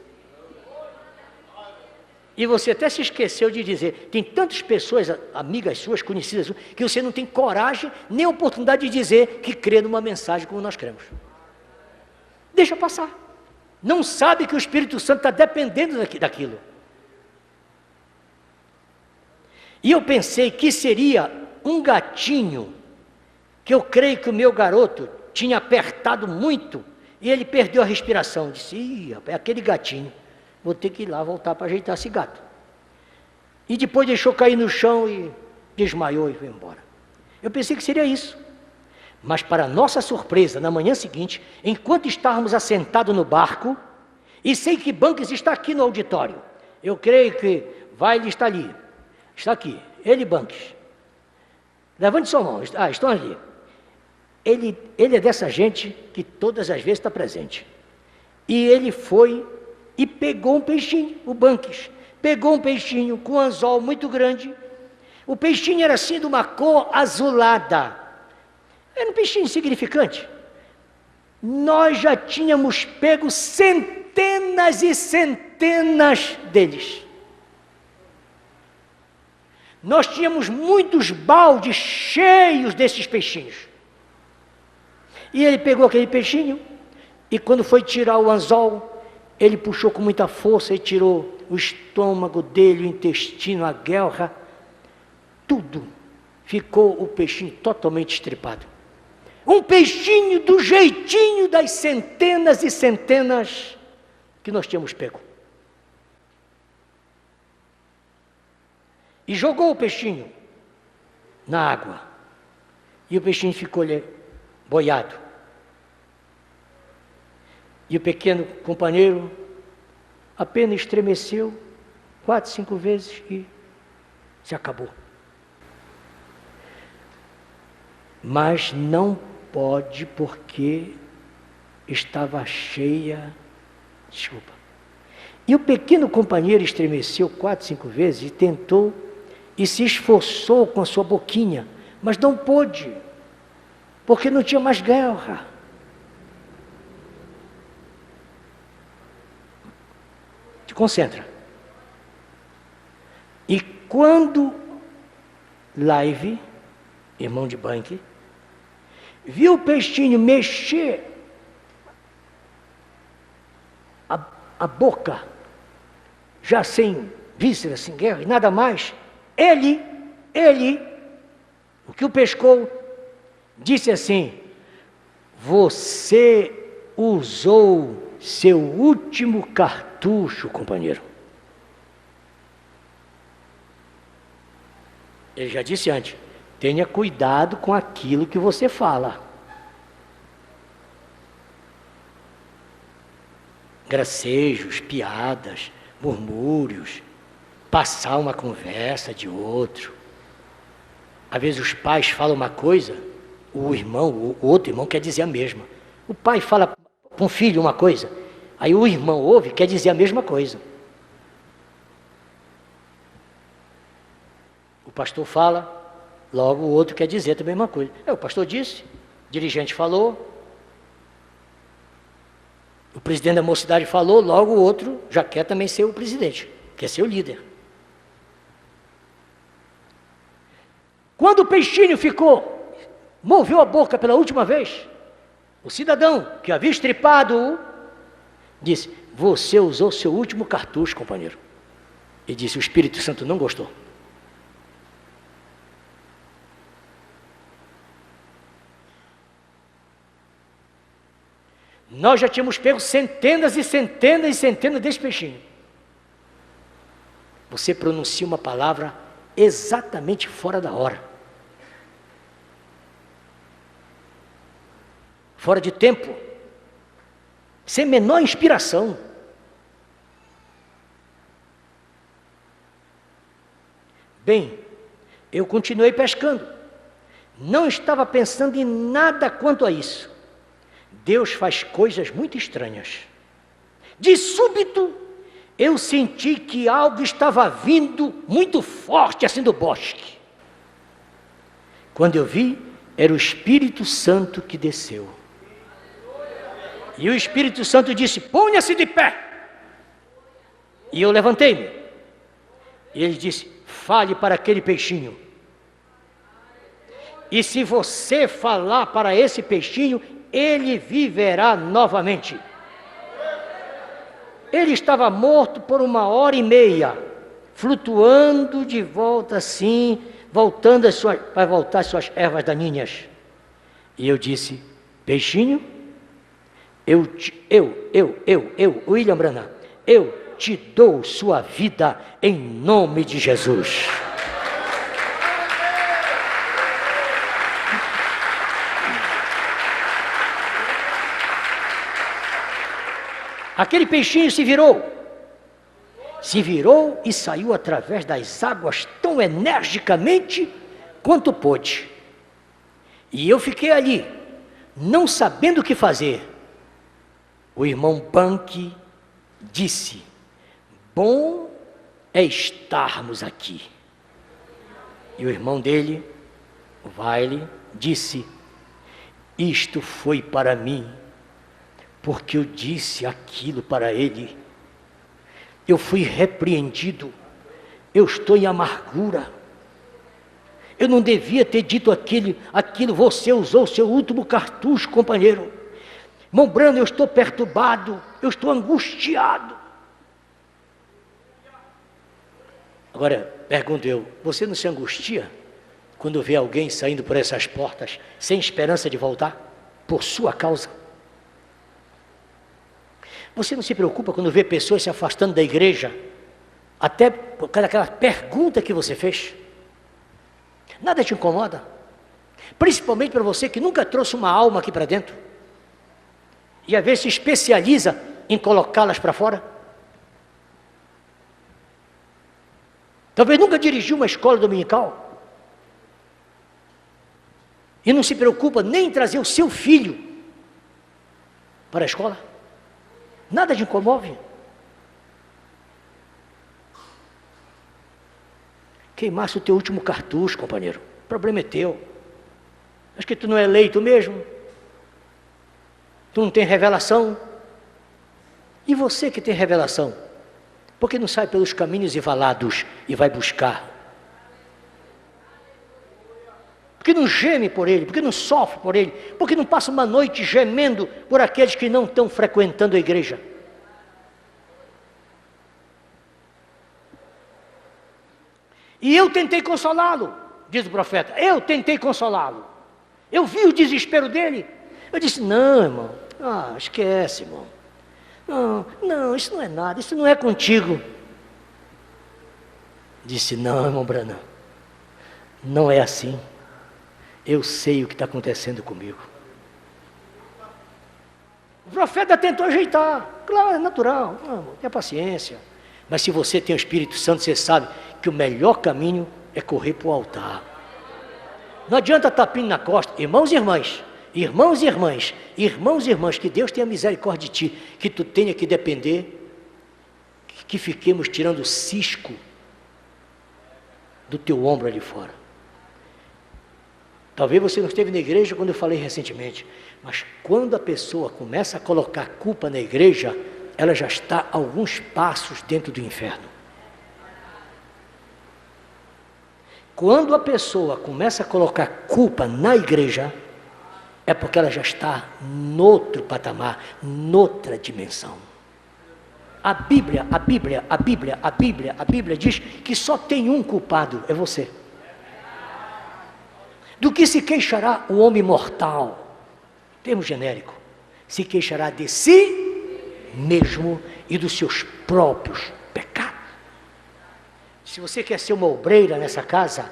E você até se esqueceu de dizer, tem tantas pessoas, amigas suas, conhecidas suas, que você não tem coragem, nem oportunidade de dizer que crê numa mensagem como nós cremos. Deixa passar. Não sabe que o Espírito Santo está dependendo daquilo. E eu pensei que seria um gatinho, que eu creio que o meu garoto tinha apertado muito, e ele perdeu a respiração. Disse, ih, rapaz, é aquele gatinho, vou ter que ir lá voltar para ajeitar esse gato. E depois deixou cair no chão e desmaiou e foi embora. Eu pensei que seria isso. Mas para nossa surpresa, na manhã seguinte, enquanto estávamos assentados no barco, e sei que Banques está aqui no auditório, eu creio que Vaile está ali, está aqui, ele Banques. Levante sua mão, estão ali. Ele é dessa gente que todas as vezes está presente. E ele foi e pegou um peixinho, o Banques. Pegou um peixinho com um anzol muito grande. O peixinho era assim de uma cor azulada. Era um peixinho insignificante. Nós já tínhamos pego centenas e centenas deles. Nós tínhamos muitos baldes cheios desses peixinhos. E ele pegou aquele peixinho, e quando foi tirar o anzol, ele puxou com muita força e tirou o estômago dele, o intestino, a guelra, tudo. Ficou o peixinho totalmente estripado. Um peixinho do jeitinho das centenas e centenas que nós tínhamos pego. E jogou o peixinho na água. E o peixinho ficou boiado. E o pequeno companheiro apenas estremeceu 4, 5 vezes e se acabou. Mas não pode porque estava cheia. Desculpa. E o pequeno companheiro estremeceu 4, 5 vezes e tentou e se esforçou com a sua boquinha, mas não pôde, porque não tinha mais guerra. Te concentra. E quando Live, irmão de Banque, viu o peixinho mexer a boca, já sem vísceras, sem guerra e nada mais, ele, o que o pescou, disse assim: você usou seu último cartucho, companheiro. Ele já disse antes, tenha cuidado com aquilo que você fala. Gracejos, piadas, murmúrios, passar uma conversa de outro. Às vezes os pais falam uma coisa, o outro irmão quer dizer a mesma. O pai fala para um filho uma coisa, aí o irmão ouve e quer dizer a mesma coisa. O pastor fala, logo o outro quer dizer também a mesma coisa. O pastor disse, o dirigente falou, o presidente da mocidade falou, logo o outro já quer também ser o presidente, quer ser o líder. Quando o peixinho moveu a boca pela última vez, o cidadão que havia estripado disse: você usou seu último cartucho, companheiro. E disse: o Espírito Santo não gostou. Nós já tínhamos pego centenas e centenas e centenas desse peixinho. Você pronuncia uma palavra exatamente fora da hora. Fora de tempo. Sem menor inspiração. Bem, eu continuei pescando. Não estava pensando em nada quanto a isso. Deus faz coisas muito estranhas. De súbito, eu senti que algo estava vindo muito forte assim do bosque. Quando eu vi, era o Espírito Santo que desceu. E o Espírito Santo disse: ponha-se de pé. E eu levantei-me. E ele disse: fale para aquele peixinho. E se você falar para esse peixinho, ele viverá novamente. Ele estava morto por 1h30, flutuando de volta assim, vai voltar às suas ervas daninhas. E eu disse: peixinho, William Branham, eu te dou sua vida em nome de Jesus. Aquele peixinho se virou e saiu através das águas tão energicamente quanto pôde. E eu fiquei ali, não sabendo o que fazer. O irmão Banque disse: bom é estarmos aqui. E o irmão dele, o Wiley, disse: isto foi para mim, porque eu disse aquilo para ele. Eu fui repreendido, eu estou em amargura, eu não devia ter dito aquilo, você usou o seu último cartucho, companheiro. Irmão Branham, eu estou perturbado, eu estou angustiado. Agora, pergunto eu, você não se angustia quando vê alguém saindo por essas portas sem esperança de voltar, por sua causa? Você não se preocupa quando vê pessoas se afastando da igreja, até por causa daquela pergunta que você fez? Nada te incomoda? Principalmente para você que nunca trouxe uma alma aqui para dentro, e às vezes se especializa em colocá-las para fora. Talvez nunca dirigiu uma escola dominical, e não se preocupa nem em trazer o seu filho para a escola. Nada te comove. Queimasse o teu último cartucho, companheiro. O problema é teu. Acho que tu não é eleito mesmo. Tu não tem revelação. E você que tem revelação, por que não sai pelos caminhos e valados e vai buscar? Por que não geme por ele? Por que não sofre por ele? Por que não passa uma noite gemendo por aqueles que não estão frequentando a igreja? E eu tentei consolá-lo, diz o profeta. Eu tentei consolá-lo. Eu vi o desespero dele. Eu disse: não, irmão. Esquece, irmão. Não, isso não é nada. Isso não é contigo. Disse: não, irmão Branham. Não é assim. Eu sei o que está acontecendo comigo. O profeta tentou ajeitar. Claro, é natural. Tenha paciência. Mas se você tem o Espírito Santo, você sabe que o melhor caminho é correr para o altar. Não adianta tapinha na costa. Irmãos e irmãs, que Deus tenha misericórdia de ti, que tu tenha que depender, que fiquemos tirando o cisco do teu ombro ali fora. Talvez você não esteve na igreja quando eu falei recentemente, mas quando a pessoa começa a colocar culpa na igreja, ela já está a alguns passos dentro do inferno. Quando a pessoa começa a colocar culpa na igreja, é porque ela já está noutro patamar, noutra dimensão. A Bíblia diz que só tem um culpado, é você. Do que se queixará o homem mortal? Termo genérico. Se queixará de si mesmo e dos seus próprios pecados. Se você quer ser uma obreira nessa casa,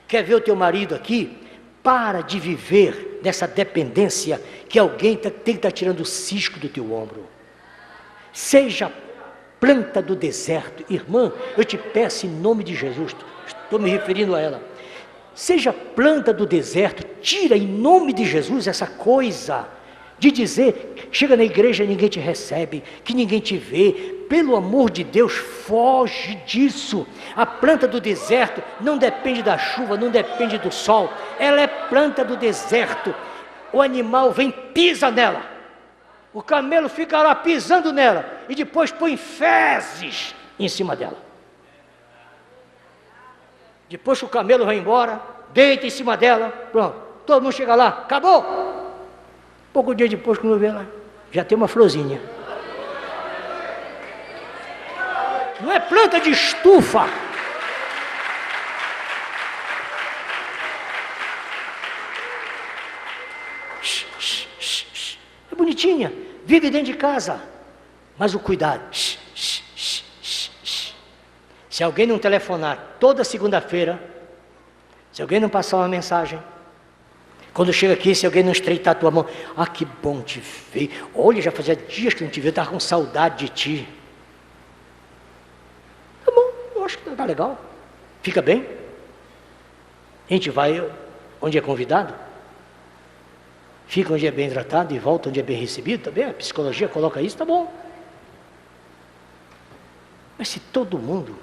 quer ver o teu marido aqui, para de viver nessa dependência que alguém tem que estar tirando o cisco do teu ombro. Seja planta do deserto. Irmã, eu te peço em nome de Jesus, estou me referindo a ela. Seja planta do deserto, tira em nome de Jesus essa coisa de dizer, chega na igreja e ninguém te recebe, que ninguém te vê. Pelo amor de Deus, foge disso. A planta do deserto não depende da chuva, não depende do sol. Ela é planta do deserto. O animal vem, pisa nela. O camelo fica lá pisando nela e depois põe fezes em cima dela. Depois que o camelo vai embora, deita em cima dela, pronto, todo mundo chega lá, acabou. Pouco dia depois, quando vê lá, já tem uma florzinha. Não é planta de estufa. É bonitinha, vive dentro de casa, mas o cuidado. Se alguém não telefonar toda segunda-feira, se alguém não passar uma mensagem, quando chega aqui, se alguém não estreitar a tua mão, ah, que bom te ver, olha, já fazia dias que não te vi, eu estava com saudade de ti. Tá bom, eu acho que tá legal, fica bem. A gente vai onde é convidado, fica onde é bem tratado e volta onde é bem recebido, tá bem? A psicologia coloca isso, tá bom. Mas se todo mundo,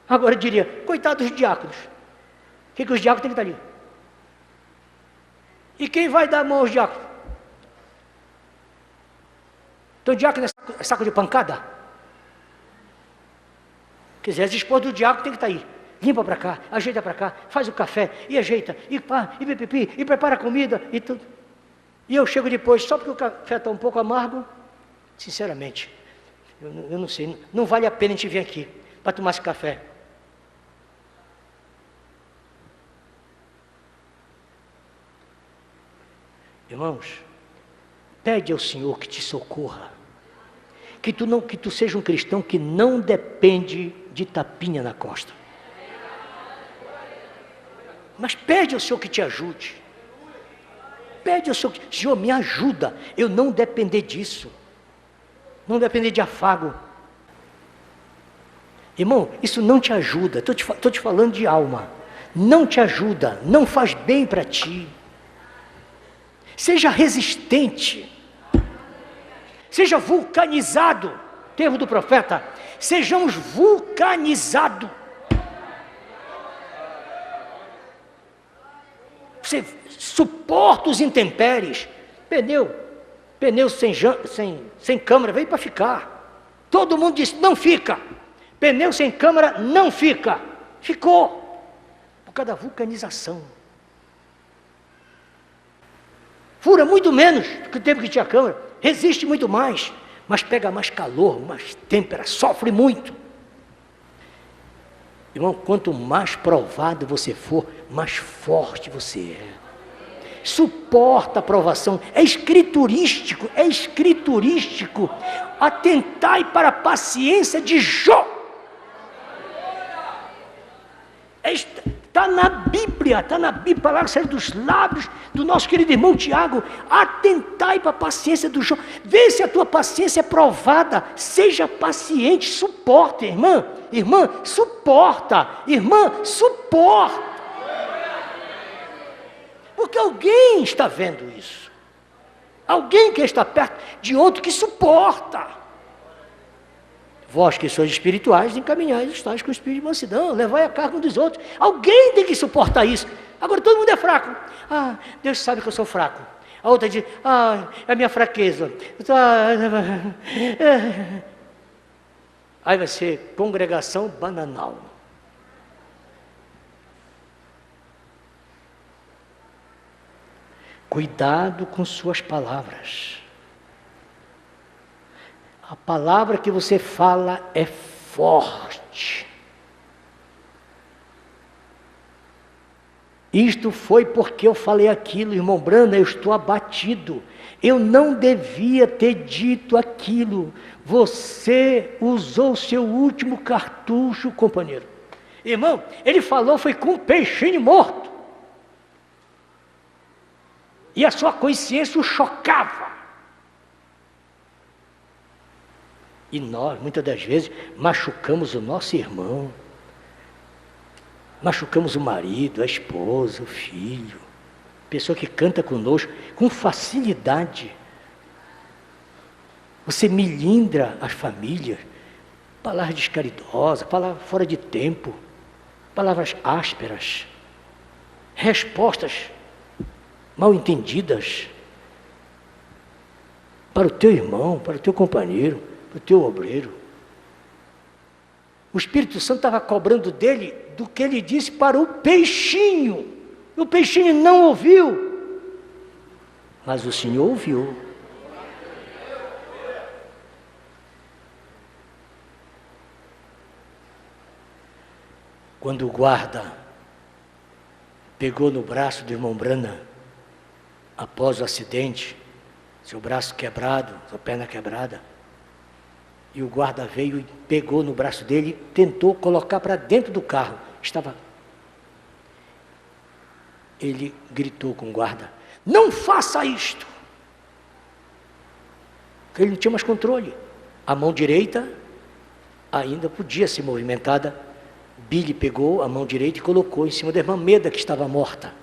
agora eu diria, coitado dos diáconos, o que os diáconos têm que estar ali? E quem vai dar a mão aos diáconos? Então o diácono é saco de pancada? Quer dizer, as esposas do diácono tem que estar aí. Limpa para cá, ajeita para cá, faz o café, e ajeita, e pá, e pipipi, e prepara a comida, e tudo. E eu chego depois, só porque o café está um pouco amargo, sinceramente, eu não sei, não vale a pena a gente vir aqui para tomar esse café. Irmãos, pede ao Senhor que te socorra, que tu seja um cristão que não depende de tapinha na costa, mas pede ao Senhor que te ajude, pede ao Senhor, Senhor, me ajuda, eu não depender disso, não depender de afago. Irmão, isso não te ajuda, estou te falando de alma, não te ajuda, não faz bem para ti. Seja resistente, seja vulcanizado, termo do profeta, sejamos vulcanizados. Você suporta os intempéries. Pneu sem câmara veio para ficar. Todo mundo disse, não fica. Pneu sem câmara não fica. Ficou, por causa da vulcanização. Fura muito menos do que o tempo que tinha câmara, resiste muito mais, mas pega mais calor, mais têmpera, sofre muito. Irmão, quanto mais provado você for, mais forte você é. Suporta a provação, é escriturístico. Atentai para a paciência de Jó. Está na Bíblia, palavra que sai dos lábios do nosso querido irmão Tiago. Atentai para a paciência do Jó. Vê se a tua paciência é provada. Seja paciente, suporta, irmã, suporta. Porque alguém está vendo isso. Alguém que está perto de outro que suporta. Vós que sois espirituais, encaminhais os tais com o espírito de mansidão, levai a carga um dos outros. Alguém tem que suportar isso. Agora todo mundo é fraco. Ah, Deus sabe que eu sou fraco. A outra diz, é a minha fraqueza. Aí vai ser congregação bananal. Cuidado com suas palavras. A palavra que você fala é forte. Isto foi porque eu falei aquilo, irmão Brana, eu estou abatido. Eu não devia ter dito aquilo. Você usou o seu último cartucho, companheiro. Irmão, ele falou foi com um peixinho morto. E a sua consciência o chocava. E nós, muitas das vezes, machucamos o nosso irmão. Machucamos o marido, a esposa, o filho. Pessoa que canta conosco com facilidade. Você melindra as famílias. Palavras descaridosas, palavras fora de tempo. Palavras ásperas. Respostas mal entendidas. Para o teu irmão, para o teu companheiro, para o teu obreiro. O Espírito Santo estava cobrando dele do que ele disse para o peixinho. O peixinho não ouviu, mas o Senhor ouviu. Quando o guarda pegou no braço do irmão Brana, após o acidente, seu braço quebrado, sua perna quebrada, e o guarda veio e pegou no braço dele e tentou colocar para dentro do carro. Ele gritou com o guarda: não faça isto! Porque ele não tinha mais controle. A mão direita ainda podia ser movimentada. Billy pegou a mão direita e colocou em cima da irmã Meda, que estava morta.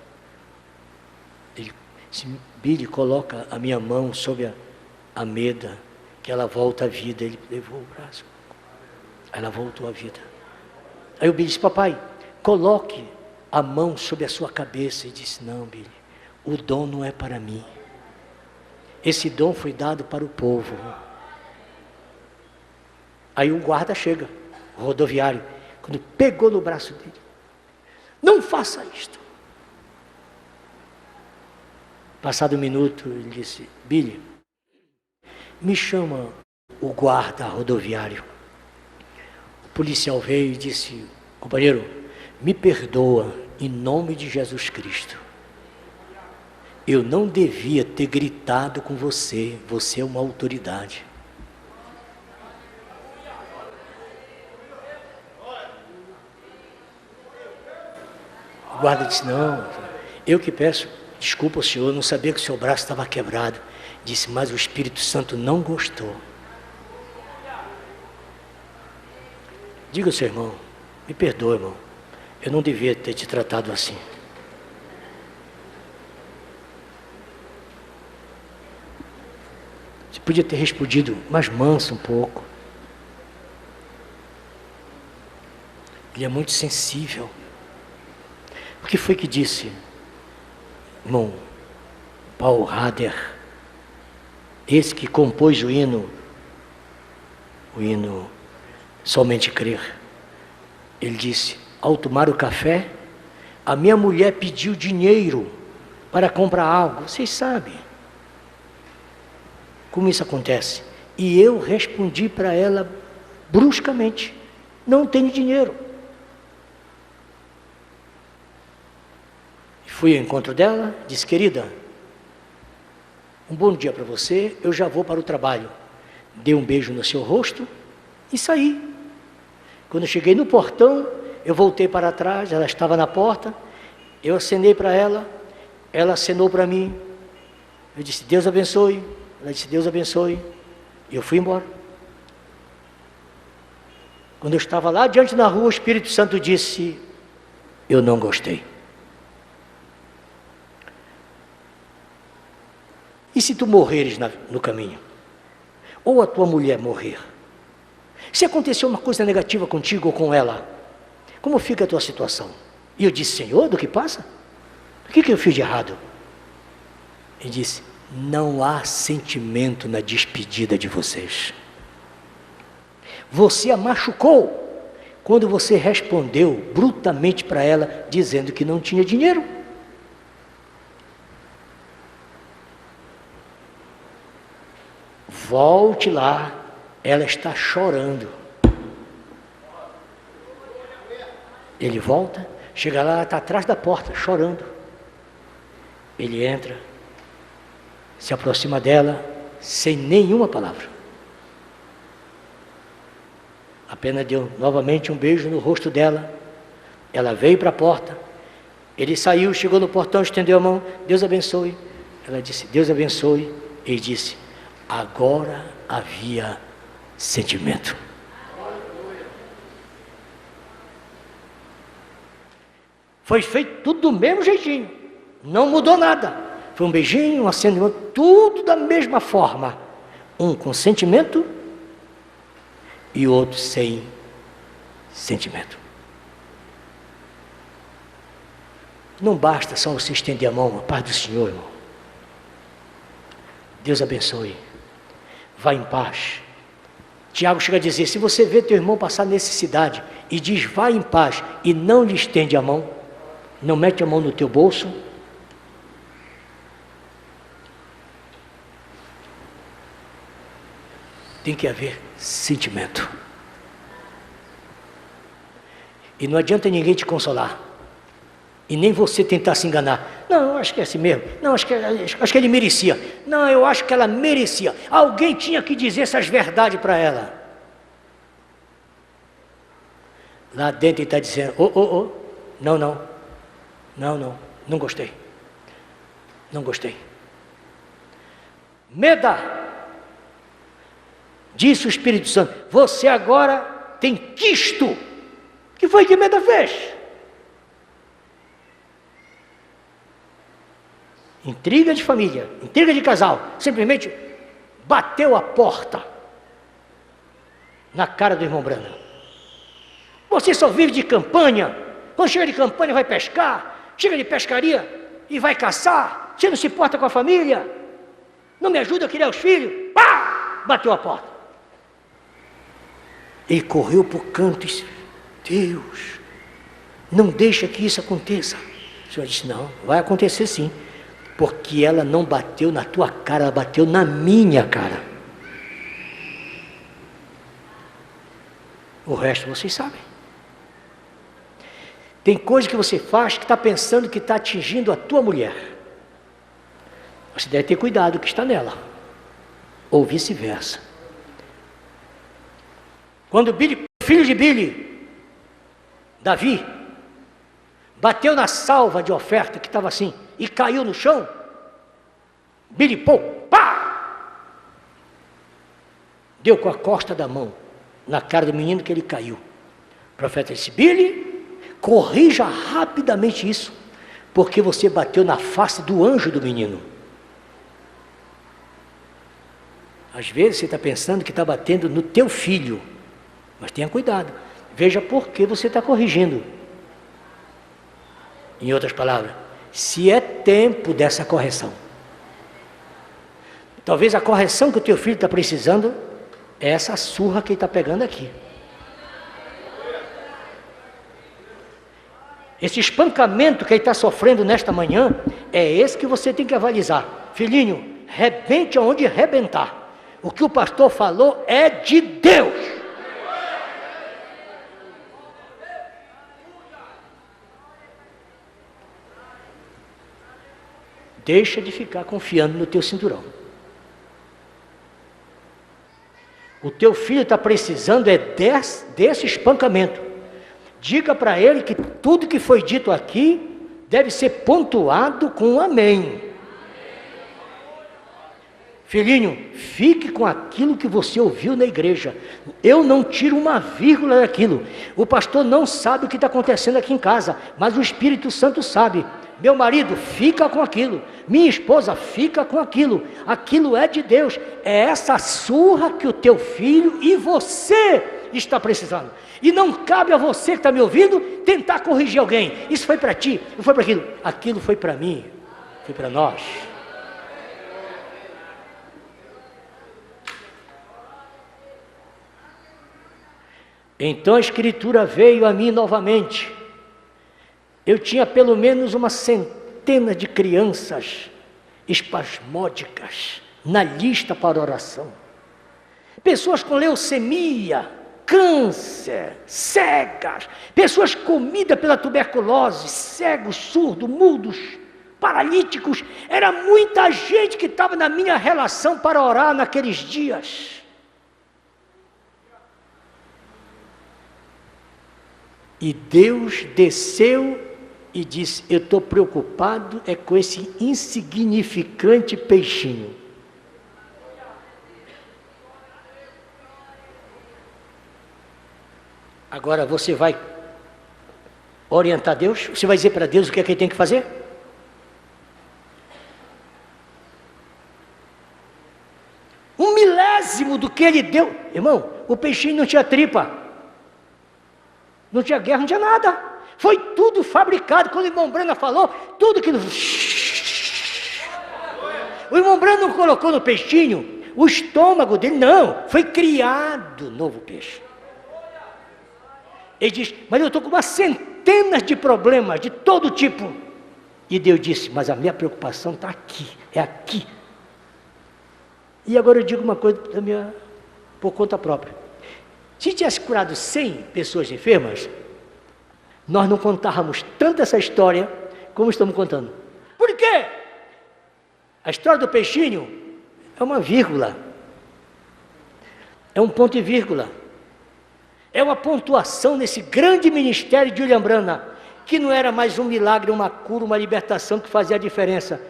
Ele disse: Billy, coloca a minha mão sobre a Meda, que ela volta à vida. Ele levou o braço, ela voltou à vida. Aí o Billy disse: papai, coloque a mão sobre a sua cabeça. E disse: não, Billy, o dom não é para mim, esse dom foi dado para o povo. Aí o guarda chega, o rodoviário, quando pegou no braço dele: não faça isto. Passado um minuto, ele disse: Billy, me chama o guarda rodoviário. O policial veio e disse: companheiro, me perdoa em nome de Jesus Cristo. Eu não devia ter gritado com você, você é uma autoridade. O guarda disse: não, eu que peço desculpa ao senhor, eu não sabia que o seu braço estava quebrado. Disse: mas o Espírito Santo não gostou. Diga ao seu irmão: me perdoa, irmão, eu não devia ter te tratado assim. Você podia ter respondido mais manso um pouco. Ele é muito sensível. O que foi que disse, irmão Paul Rader, esse que compôs o hino Somente Crer? Ele disse: ao tomar o café, a minha mulher pediu dinheiro para comprar algo. Vocês sabem como isso acontece. E eu respondi para ela bruscamente: não tenho dinheiro. Fui ao encontro dela, disse: querida, um bom dia para você, eu já vou para o trabalho. Dei um beijo no seu rosto e saí. Quando eu cheguei no portão, eu voltei para trás, ela estava na porta, eu acenei para ela, ela acenou para mim. Eu disse: Deus abençoe. Ela disse: Deus abençoe. E eu fui embora. Quando eu estava lá diante da rua, o Espírito Santo disse: eu não gostei. E se tu morreres no caminho? Ou a tua mulher morrer? Se acontecer uma coisa negativa contigo ou com ela, como fica a tua situação? E eu disse: Senhor, do que passa? O que eu fiz de errado? Ele disse: não há sentimento na despedida de vocês. Você a machucou quando você respondeu brutalmente para ela, dizendo que não tinha dinheiro. Volte lá, ela está chorando. Ele volta, chega lá, ela está atrás da porta, chorando. Ele entra, se aproxima dela, sem nenhuma palavra. Apenas deu novamente um beijo no rosto dela Ela veio para a porta, ele saiu, chegou no portão, estendeu a mão, Deus abençoe. Ela disse, Deus abençoe. Ele disse, agora havia sentimento. Foi feito tudo do mesmo jeitinho, não mudou nada. Foi um beijinho, um aceno de mão, tudo da mesma forma. Um com sentimento e outro sem sentimento. Não basta só você estender a mão, a paz do Senhor, irmão. Deus abençoe. Vá em paz. Tiago chega a dizer, se você vê teu irmão passar necessidade e diz, vá em paz, e não lhe estende a mão, não mete a mão no teu bolso, tem que haver sentimento. E não adianta ninguém te consolar. E nem você tentar se enganar. Não, eu acho que é assim mesmo. Não, acho que ele merecia. Não, eu acho que ela merecia. Alguém tinha que dizer essas verdades para ela. Lá dentro ele está dizendo, não gostei. Não gostei. Meda, disse o Espírito Santo, você agora tem quisto. O que foi que Meda fez? Intriga de família, intriga de casal, simplesmente bateu a porta na cara do irmão Branham. Você só vive de campanha, quando chega de campanha vai pescar, chega de pescaria e vai caçar, você não se importa com a família, não me ajuda a criar os filhos, pá! Bateu a porta. Ele correu para o canto e disse, Deus, não deixa que isso aconteça. O Senhor disse, não, vai acontecer sim. Porque ela não bateu na tua cara, ela bateu na minha cara. O resto vocês sabem. Tem coisa que você faz que está pensando que está atingindo a tua mulher. Você deve ter cuidado que está nela. Ou vice-versa. Quando Billy, filho de Billy, Davi, bateu na salva de oferta que estava assim, e caiu no chão, Billy pá! Deu com a costa da mão na cara do menino que ele caiu. O profeta disse, Billy, corrija rapidamente isso, porque você bateu na face do anjo do menino. Às vezes você está pensando que está batendo no teu filho, mas tenha cuidado, veja por que você está corrigindo. Em outras palavras, se é tempo dessa correção. Talvez a correção que o teu filho está precisando é essa surra que ele está pegando aqui. Esse espancamento que ele está sofrendo nesta manhã, é esse que você tem que avalizar. Filhinho, rebente aonde rebentar. O que o pastor falou é de Deus. Deixa de ficar confiando no teu cinturão. O teu filho está precisando desse espancamento. Diga para ele que tudo que foi dito aqui deve ser pontuado com um amém. Filhinho, fique com aquilo que você ouviu na igreja. Eu não tiro uma vírgula daquilo. O pastor não sabe o que está acontecendo aqui em casa, mas o Espírito Santo sabe. Meu marido, fica com aquilo. Minha esposa, fica com aquilo. Aquilo é de Deus. É essa surra que o teu filho e você está precisando. E não cabe a você que está me ouvindo tentar corrigir alguém. Isso foi para ti, não foi para aquilo. Aquilo foi para mim, foi para nós. Então a Escritura veio a mim novamente. Eu tinha pelo menos uma centena de crianças espasmódicas na lista para oração. Pessoas com leucemia, câncer, cegas, pessoas comidas pela tuberculose, cegos, surdos, mudos, paralíticos. Era muita gente que estava na minha relação para orar naqueles dias. E Deus desceu e disse: eu estou preocupado é com esse insignificante peixinho. Agora você vai orientar Deus? Você vai dizer para Deus o que é que ele tem que fazer? Um milésimo do que ele deu. Irmão, o peixinho não tinha tripa, não tinha guerra, não tinha nada. Foi tudo fabricado. Quando o irmão Brana falou, tudo que... O irmão Brana não colocou no peixinho o estômago dele, não. Foi criado novo peixe. Ele diz: mas eu estou com umas centenas de problemas de todo tipo. E Deus disse: mas a minha preocupação está aqui, é aqui. E agora eu digo uma coisa por conta própria. Se tivesse curado 100 pessoas enfermas, nós não contávamos tanto essa história como estamos contando. Por quê? A história do peixinho é uma vírgula, é um ponto e vírgula, é uma pontuação nesse grande ministério de William Branham, que não era mais um milagre, uma cura, uma libertação que fazia a diferença.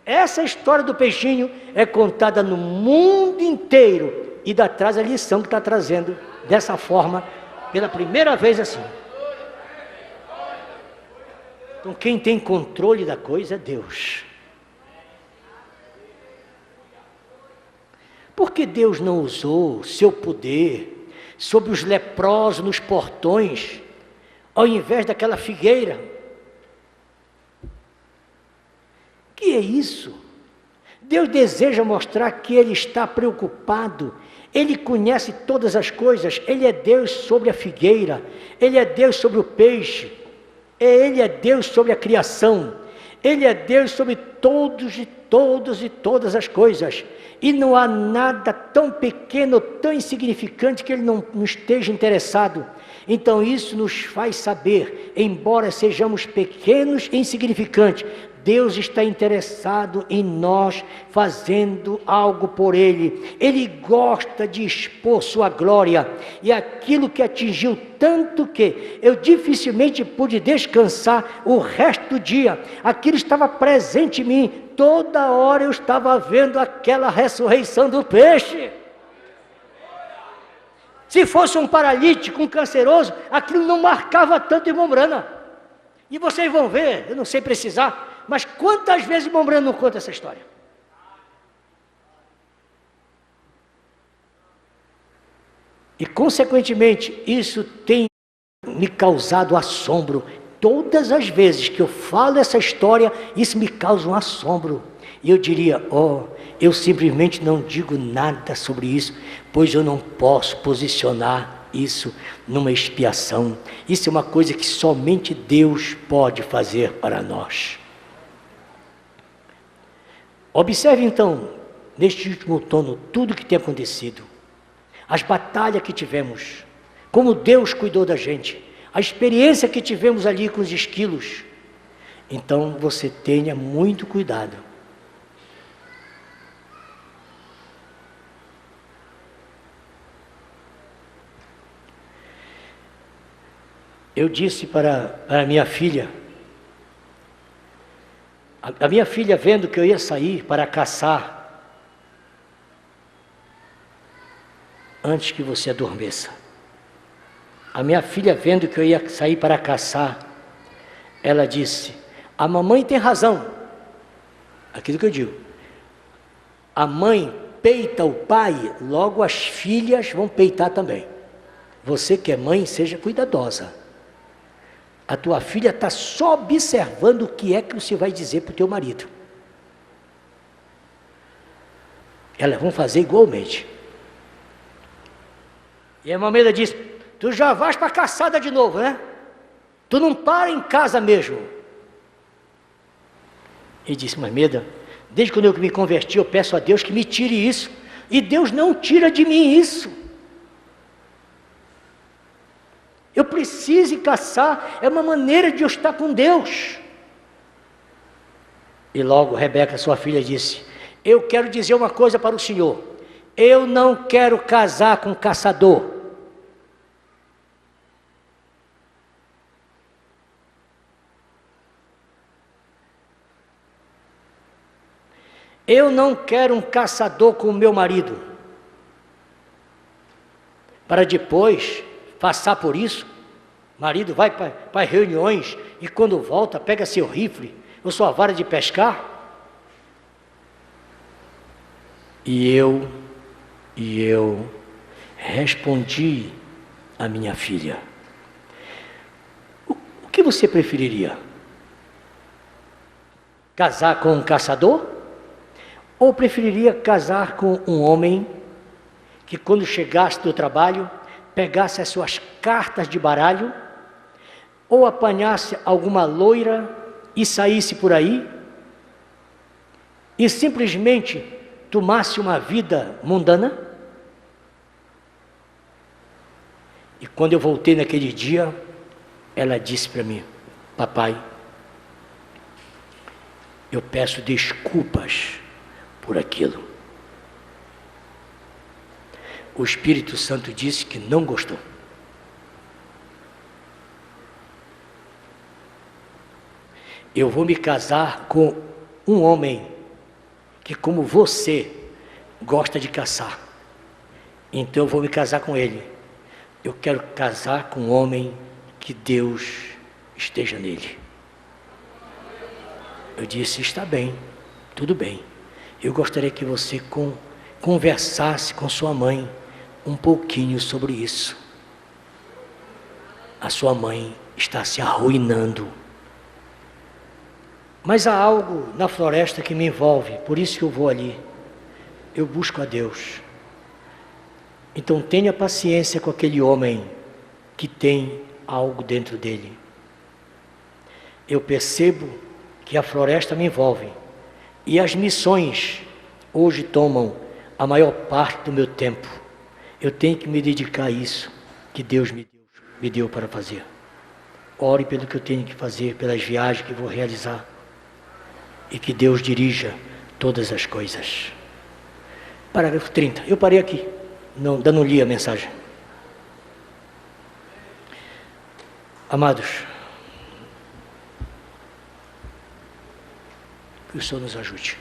Essa história do peixinho é contada no mundo inteiro e dá atrás a lição que está trazendo dessa forma, pela primeira vez assim. Então quem tem controle da coisa é Deus. Por que Deus não usou seu poder sobre os leprosos nos portões, ao invés daquela figueira? Que é isso? Deus deseja mostrar que Ele está preocupado, Ele conhece todas as coisas, Ele é Deus sobre a figueira, Ele é Deus sobre o peixe, Ele é Deus sobre a criação, Ele é Deus sobre todos e todas as coisas, e não há nada tão pequeno, tão insignificante que Ele não esteja interessado. Então isso nos faz saber, embora sejamos pequenos e insignificantes, Deus está interessado em nós fazendo algo por Ele. Ele gosta de expor sua glória. E aquilo que atingiu tanto que eu dificilmente pude descansar o resto do dia. Aquilo estava presente em mim. Toda hora eu estava vendo aquela ressurreição do peixe. Se fosse um paralítico, um canceroso, aquilo não marcava tanto, irmão Brana. E vocês vão ver, eu não sei precisar, mas quantas vezes o irmão Brana não conta essa história? E consequentemente, isso tem me causado assombro. Todas as vezes que eu falo essa história, isso me causa um assombro. E eu diria: eu simplesmente não digo nada sobre isso, pois eu não posso posicionar isso numa expiação. Isso é uma coisa que somente Deus pode fazer para nós. Observe então, neste último outono, tudo o que tem acontecido. As batalhas que tivemos, como Deus cuidou da gente, a experiência que tivemos ali com os esquilos. Então você tenha muito cuidado. Eu disse para a minha filha, a minha filha vendo que eu ia sair para caçar, antes que você adormeça, a minha filha vendo que eu ia sair para caçar, ela disse: a mamãe tem razão. Aquilo que eu digo, a mãe peita o pai, logo as filhas vão peitar também. Você que é mãe, seja cuidadosa. A tua filha está só observando o que é que você vai dizer para o teu marido. Elas vão fazer igualmente. E a mamãe disse: tu já vais para a caçada de novo, né? Tu não para em casa mesmo. E disse: Mameda, desde quando eu me converti, eu peço a Deus que me tire isso. E Deus não tira de mim isso. Eu preciso ir caçar, é uma maneira de eu estar com Deus. E logo Rebeca, sua filha, disse: eu quero dizer uma coisa para o senhor, eu não quero casar com caçador. Eu não quero um caçador com o meu marido, para depois passar por isso. Marido vai para reuniões e quando volta pega seu rifle ou sua vara de pescar. E eu respondi à minha filha: o que você preferiria? Casar com um caçador? Ou preferiria casar com um homem que quando chegasse do trabalho, pegasse as suas cartas de baralho, ou apanhasse alguma loira e saísse por aí, e simplesmente tomasse uma vida mundana? E quando eu voltei naquele dia, ela disse para mim: papai, eu peço desculpas por aquilo. O Espírito Santo disse que não gostou. Eu vou me casar com um homem que, como você, gosta de caçar. Então eu vou me casar com ele. Eu quero casar com um homem que Deus esteja nele. Eu disse: está bem, tudo bem. Eu gostaria que você conversasse com sua mãe um pouquinho sobre isso. A sua mãe está se arruinando. Mas há algo na floresta que me envolve, por isso que eu vou ali. Eu busco a Deus. Então tenha paciência com aquele homem que tem algo dentro dele. Eu percebo que a floresta me envolve. E as missões hoje tomam a maior parte do meu tempo. Eu tenho que me dedicar a isso que Deus me deu para fazer. Ore pelo que eu tenho que fazer, pelas viagens que vou realizar. E que Deus dirija todas as coisas. Parágrafo 30. Eu parei aqui. Ainda não li a mensagem. Amados, que o Senhor nos ajude.